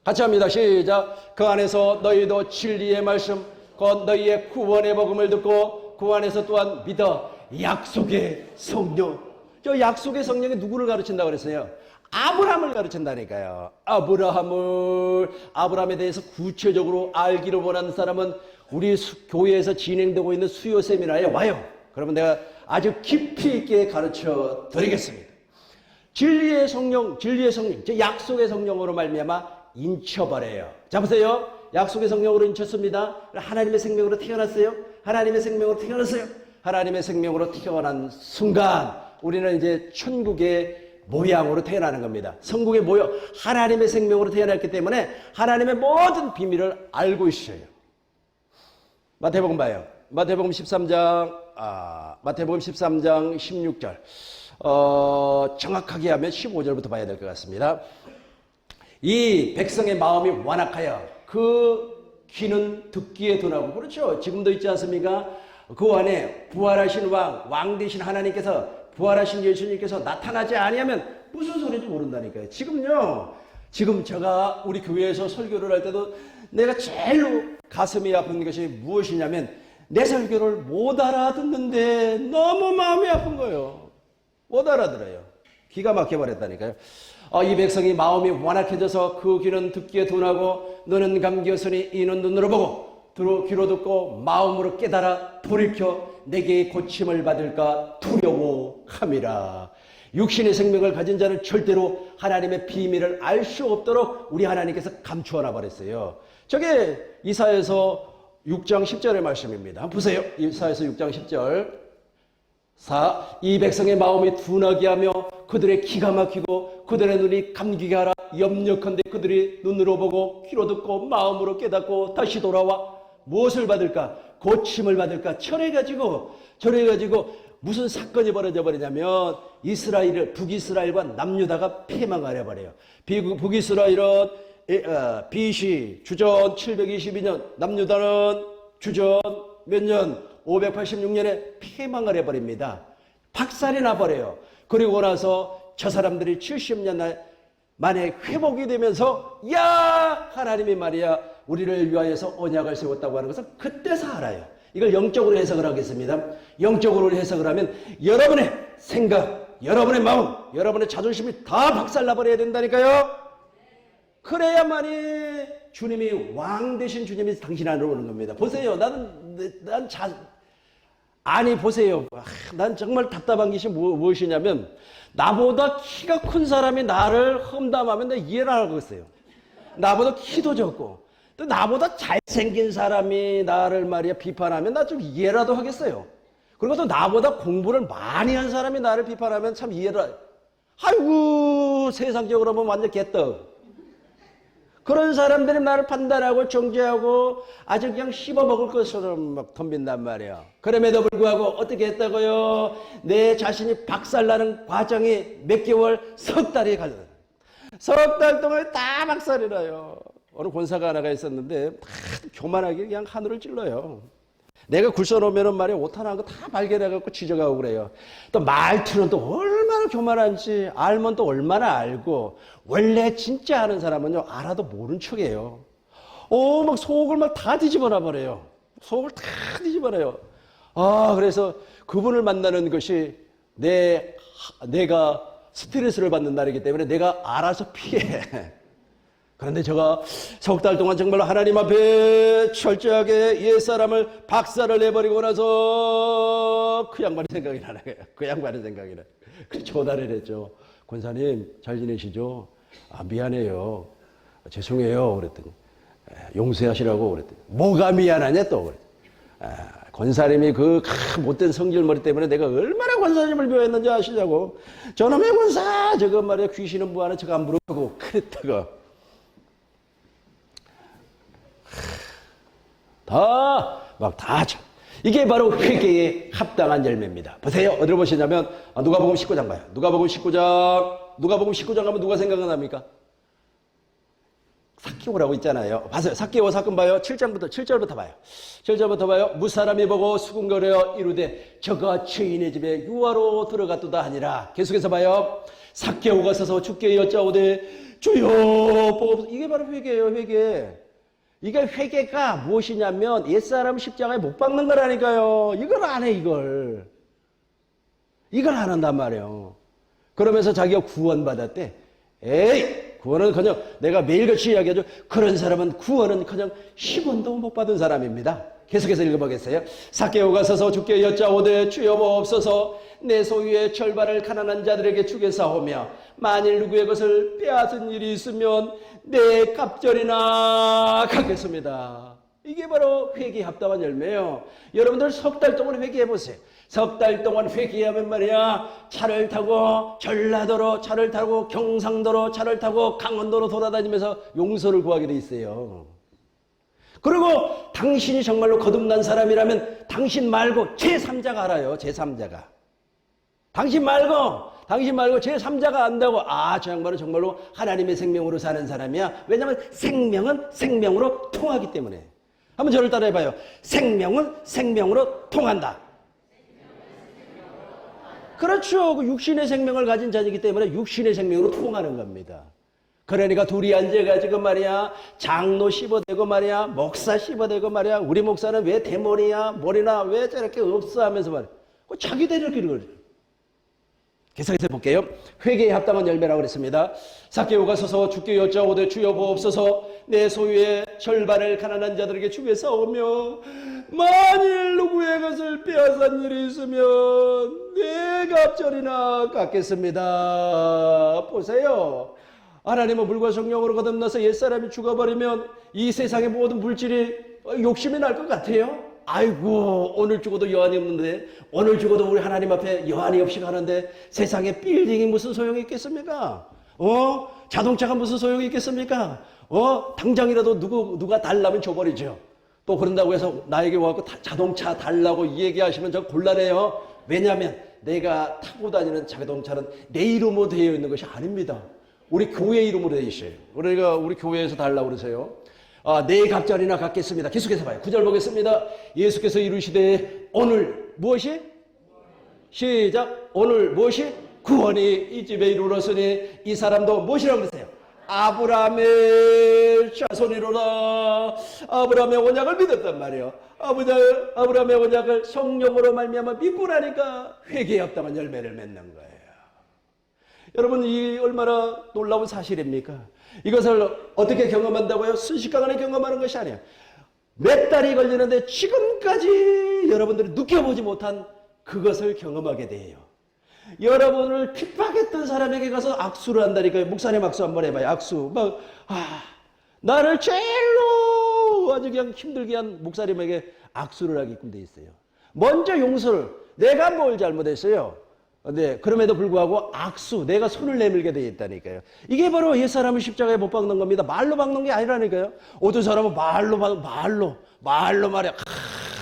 같이 합니다. 시작. 그 안에서 너희도 진리의 말씀 곧 너희의 구원의 복음을 듣고 그 안에서 또한 믿어 약속의 성령. 저 약속의 성령이 누구를 가르친다고 그랬어요? 아브라함을 가르친다니까요. 아브라함에 대해서 구체적으로 알기를 원하는 사람은 우리 교회에서 진행되고 있는 수요 세미나에 와요. 그러면 내가 아주 깊이 있게 가르쳐 드리겠습니다. 진리의 성령, 저 약속의 성령으로 말미암아 인쳐버려요. 자 보세요. 약속의 성령으로 인쳤습니다. 하나님의 생명으로 태어났어요. 하나님의 생명으로 태어난 순간 우리는 이제 천국의 모양으로 태어나는 겁니다. 성국의 모양, 하나님의 생명으로 태어났기 때문에 하나님의 모든 비밀을 알고 있어요. 마태복음 봐요. 마태복음 13장 16절. 정확하게 하면 15절부터 봐야 될 것 같습니다. 이 백성의 마음이 완악하여 그 귀는 듣기에 둔하고, 그렇죠. 지금도 있지 않습니까? 그 안에 부활하신 왕 되신 하나님께서, 부활하신 예수님께서 나타나지 아니하면 무슨 소리인지 모른다니까요. 지금 제가 우리 교회에서 설교를 할 때도 내가 제일로 가슴이 아픈 것이 무엇이냐면 내 설교를 못 알아듣는데 너무 마음이 아픈 거예요. 못 알아들어요. 기가 막혀버렸다니까요. 이 백성이 마음이 완악해져서 그 귀는 듣기에 둔하고 눈은 감기었으니 이는 눈으로 보고 귀로 듣고 마음으로 깨달아 돌이켜 내게 고침을 받을까 두려워함이라. 육신의 생명을 가진 자는 절대로 하나님의 비밀을 알 수 없도록 우리 하나님께서 감추어놔 버렸어요. 저게 이사야서 6장 10절의 말씀입니다. 보세요. 이사야서 6장 10절. 이 백성의 마음이 둔하게 하며 그들의 기가 막히고 그들의 눈이 감기게 하라. 염려컨대 그들이 눈으로 보고 귀로 듣고 마음으로 깨닫고 다시 돌아와 무엇을 받을까? 고침을 받을까? 저래가지고 무슨 사건이 벌어져 버리냐면 북이스라엘과 남유다가 패망하려 버려요. 북이스라엘은 BC 주전 722년, 남유다는 주전 몇 년? 586년에 폐망을 해버립니다. 박살이 나버려요. 그리고 나서 저 사람들이 70년 만에 회복이 되면서 야 하나님이 말이야 우리를 위하여서 언약을 세웠다고 하는 것을 그때서 알아요. 이걸 영적으로 해석을 하겠습니다. 영적으로 해석을 하면 여러분의 생각, 여러분의 마음, 여러분의 자존심이 다 박살나버려야 된다니까요. 그래야만이 주님이 왕 되신 주님이 당신 안으로 오는 겁니다. 보세요. 아니 보세요. 난 정말 답답한 것이 무엇이냐면 나보다 키가 큰 사람이 나를 험담하면 내가 이해를 하겠어요. 나보다 키도 적고 또 나보다 잘생긴 사람이 나를 말이야 비판하면 나 좀 이해라도 하겠어요. 그리고 또 나보다 공부를 많이 한 사람이 나를 비판하면 참 이해를 아이고 세상적으로 보면 완전 개떡. 그런 사람들이 나를 판단하고 정죄하고 아주 그냥 씹어먹을 것처럼 막 덤빈단 말이야. 그럼에도 불구하고 어떻게 했다고요? 내 자신이 박살나는 과정이 몇 개월, 석 달이 걸려요. 석 달 동안 다 박살이 나요. 어느 권사가 하나가 있었는데 교만하게 그냥 하늘을 찔러요. 내가 굴써놓으면 말이야 오탄한 거 다 발견해갖고 지적하고 그래요. 또 말투는 또 얼마나 교만한지 알면 또 얼마나 알고 원래 진짜 아는 사람은요 알아도 모른 척해요. 막 속을 막 다 뒤집어놔 버려요. 속을 다 뒤집어놔요. 그래서 그분을 만나는 것이 내가 스트레스를 받는 날이기 때문에 내가 알아서 피해. 그런데 제가 석 달 동안 정말 하나님 앞에 철저하게 옛사람을 박살을 내버리고 나서 그 양반이 생각이 나네요. 그 양반이 생각이 나요. 그래서 전화를 했죠. 권사님 잘 지내시죠? 미안해요. 죄송해요. 그랬더니 용서하시라고 그랬더니 뭐가 미안하냐 또 그랬더니 권사님이 그 못된 성질머리 때문에 내가 얼마나 권사님을 미워했는지 아시냐고. 저놈의 권사 저거 말이야 귀신은 뭐하는 척 안 부르고 그랬다가 이게 바로 회개에 합당한 열매입니다. 보세요. 어디로 보시냐면 누가복음 19장 봐요. 누가복음 19장 가면 누가 생각납니까? 삭개오라고 있잖아요. 봐요. 삭개오 사건 봐요. 7절부터 봐요. 7절부터 봐요. 무사람이 보고 수군거려 이르되 저가 죄인의 집에 유아로 들어갔도다 하니라. 계속해서 봐요. 삭개오가 서서 주께 여짜오되 주여 이게 바로 회개예요. 회개. 이게 회개가 무엇이냐면 옛사람 십자가에 못 박는 거라니까요. 이걸 안 해, 이걸 안 한단 말이에요. 그러면서 자기가 구원받았대. 에이, 구원은 그냥 내가 매일같이 이야기하죠. 그런 사람은 구원은 그냥 10원도 못 받은 사람입니다. 계속해서 읽어보겠어요. 삭개오가 서서 주께 여짜오되 주여 보옵소서 내 소유의 절반을 가난한 자들에게 주겠사오며 만일 누구의 것을 빼앗은 일이 있으면 내 갑절이나 갚겠습니다. 이게 바로 회개에 합당한 열매예요. 여러분들 석 달 동안 회개해 보세요. 석 달 동안 회개하면 말이야 차를 타고 전라도로 차를 타고 경상도로 차를 타고 강원도로 돌아다니면서 용서를 구하게 돼 있어요. 그리고 당신이 정말로 거듭난 사람이라면 당신 말고 제3자가 알아요. 제3자가. 당신 말고 제3자가 안다고 저 양반은 정말로 하나님의 생명으로 사는 사람이야. 왜냐하면 생명은 생명으로 통하기 때문에. 한번 저를 따라해봐요. 생명은 생명으로 통한다. 그렇죠. 그 육신의 생명을 가진 자이기 때문에 육신의 생명으로 통하는 겁니다. 그러니까 둘이 앉아가지고 말이야 장로 씹어대고 말이야 목사 씹어대고 말이야 우리 목사는 왜 대머리야 머리나 왜 저렇게 없어 하면서 말이야 자기들이 이렇게 그러죠. 계속해서 볼게요. 회개에 합당한 열매라고 그랬습니다. 삭개오가 서서 주께 여짜오되 주여 보옵소서 내 소유의 절반을 가난한 자들에게 주겠사오며 만일 누구의 것을 빼앗은 일이 있으면 내 갑절이나 갚겠습니다. 보세요. 하나님은 물과 성령으로 거듭나서 옛사람이 죽어버리면 이 세상의 모든 물질이 욕심이 날 것 같아요. 아이고 오늘 죽어도 여한이 없는데 오늘 죽어도 우리 하나님 앞에 여한이 없이 가는데 세상에 빌딩이 무슨 소용이 있겠습니까? 자동차가 무슨 소용이 있겠습니까? 당장이라도 누가 달라면 줘버리죠. 또 그런다고 해서 나에게 와서 자동차 달라고 얘기하시면 저 곤란해요. 왜냐하면 내가 타고 다니는 자동차는 내 이름으로 되어 있는 것이 아닙니다. 우리 교회 이름으로 되어 있어요. 우리가 우리 교회에서 달라고 그러세요. 네 갑절이나 갖겠습니다. 계속해서 봐요. 9절 보겠습니다. 예수께서 이루시되 오늘 무엇이? 시작. 오늘 무엇이? 구원이 이 집에 이르렀으니 이 사람도 무엇이라고 그랬어요? 아브라함의 자손이로라. 아브라함의 언약을 믿었단 말이에요. 아브라함의 언약을 성령으로 말미암아 믿고 나니까 회개에 합당한 열매를 맺는 거예요. 여러분, 이 얼마나 놀라운 사실입니까? 이것을 어떻게 경험한다고요? 순식간에 경험하는 것이 아니에요. 몇 달이 걸리는데 지금까지 여러분들이 느껴보지 못한 그것을 경험하게 돼요. 여러분을 핍박했던 사람에게 가서 악수를 한다니까요. 목사님 악수 한번 해봐요. 악수. 나를 제일로 아주 그냥 힘들게 한 목사님에게 악수를 하게끔 돼 있어요. 먼저 용서를, 내가 뭘 잘못했어요? 네, 그럼에도 불구하고 악수, 내가 손을 내밀게 돼 있다니까요. 이게 바로 옛사람을 십자가에 못 박는 겁니다. 말로 박는 게 아니라니까요. 어떤 사람은 말로 말이야.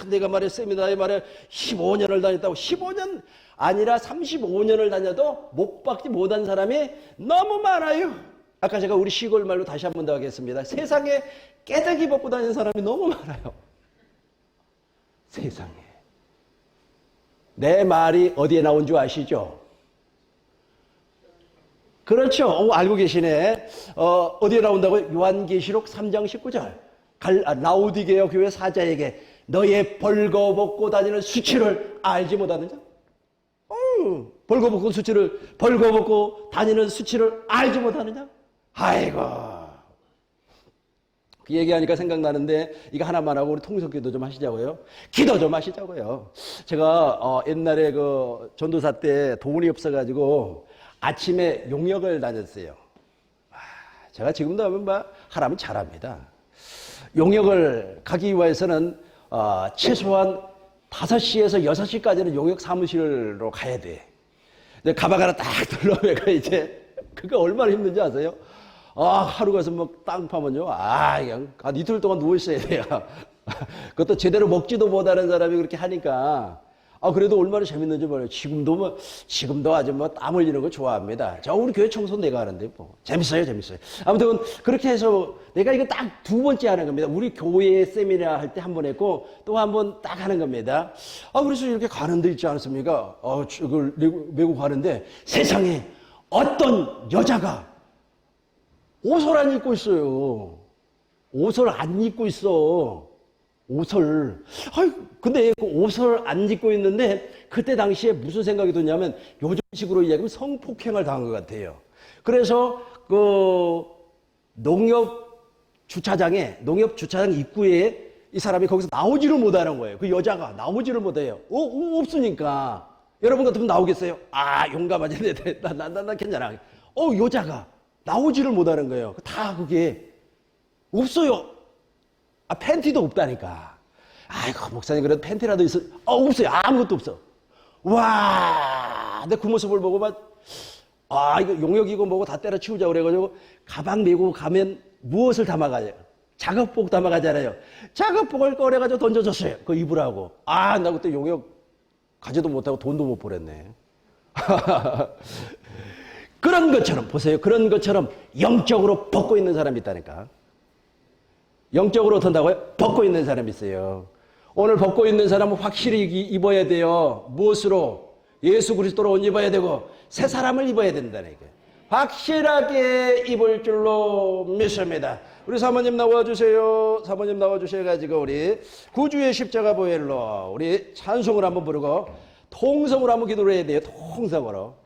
내가 말해, 세미나에 말해 15년을 다녔다고. 15년 아니라 35년을 다녀도 못 박지 못한 사람이 너무 많아요. 아까 제가 우리 시골 말로 다시 한 번 더 하겠습니다. 세상에 깨덕이 벗고 다니는 사람이 너무 많아요. 세상에. 내 말이 어디에 나온 줄 아시죠? 그렇죠. 알고 계시네. 어디에 나온다고요? 요한계시록 3장 19절. 라우디게어 교회 사자에게 너의 벌거벗고 다니는 수치를 알지 못하느냐? 벌거벗고 다니는 수치를 알지 못하느냐? 아이고. 그 얘기하니까 생각나는데 이거 하나만 하고 우리 통성기도 좀 하시자고요. 기도 좀 하시자고요. 제가 옛날에 그 전도사 때 돈이 없어가지고 아침에 용역을 다녔어요. 제가 지금도 하라면 잘합니다. 용역을 가기 위해서는 최소한 5시에서 6시까지는 용역 사무실로 가야 돼. 가방 하나 딱 들러매가 이제 그게 얼마나 힘든지 아세요? 하루 가서 땅 파면요. 그냥 이틀 동안 누워있어야 돼요. 그것도 제대로 먹지도 못하는 사람이 그렇게 하니까. 그래도 얼마나 재밌는지 몰라요. 지금도 아주 땀 흘리는 거 좋아합니다. 우리 교회 청소 내가 하는데 재밌어요. 아무튼 그렇게 해서 내가 이거 딱 2번째 하는 겁니다. 우리 교회 세미나 할 때 1번 했고 또 1번 딱 하는 겁니다. 그래서 이렇게 가는 데 있지 않습니까? 이걸 메고 가는데 세상에 어떤 여자가 옷을 안 입고 있어요. 옷을 안 입고 있어. 근데 그 옷을 안 입고 있는데 그때 당시에 무슨 생각이 드냐면 요즘식으로 이야기하면 성폭행을 당한 것 같아요. 그래서 그 농협 주차장 입구에 이 사람이 거기서 나오지를 못하는 거예요. 그 여자가 나오지를 못해요. 없으니까. 여러분 같으면 나오겠어요? 용감하지. 나 괜찮아. 여자가 나오지를 못하는 거예요. 다 그게 없어요. 팬티도 없다니까. 목사님 그래도 팬티라도 있어. 없어요. 아무것도 없어. 와, 내 그 모습을 보고 이거 용역이고 뭐고 다 때려치우자 그래가지고 가방 메고 가면 무엇을 담아가요? 작업복 담아가잖아요. 작업복을 꺼내가지고 던져줬어요. 그거 입으라고. 나 그때 용역 가지도 못하고 돈도 못 벌었네. 그런 것처럼 보세요. 그런 것처럼 영적으로 벗고 있는 사람이 있다니까. 영적으로 어떤다고요? 벗고 있는 사람이 있어요. 오늘 벗고 있는 사람은 확실히 입어야 돼요. 무엇으로? 예수 그리스도로 옷 입어야 되고 새 사람을 입어야 된다니까. 확실하게 입을 줄로 믿습니다. 우리 사모님 나와주세요. 사모님 나와주셔가지고 우리 구주의 십자가 보혈로 우리 찬송을 한번 부르고 통성으로 한번 기도를 해야 돼요. 통성으로.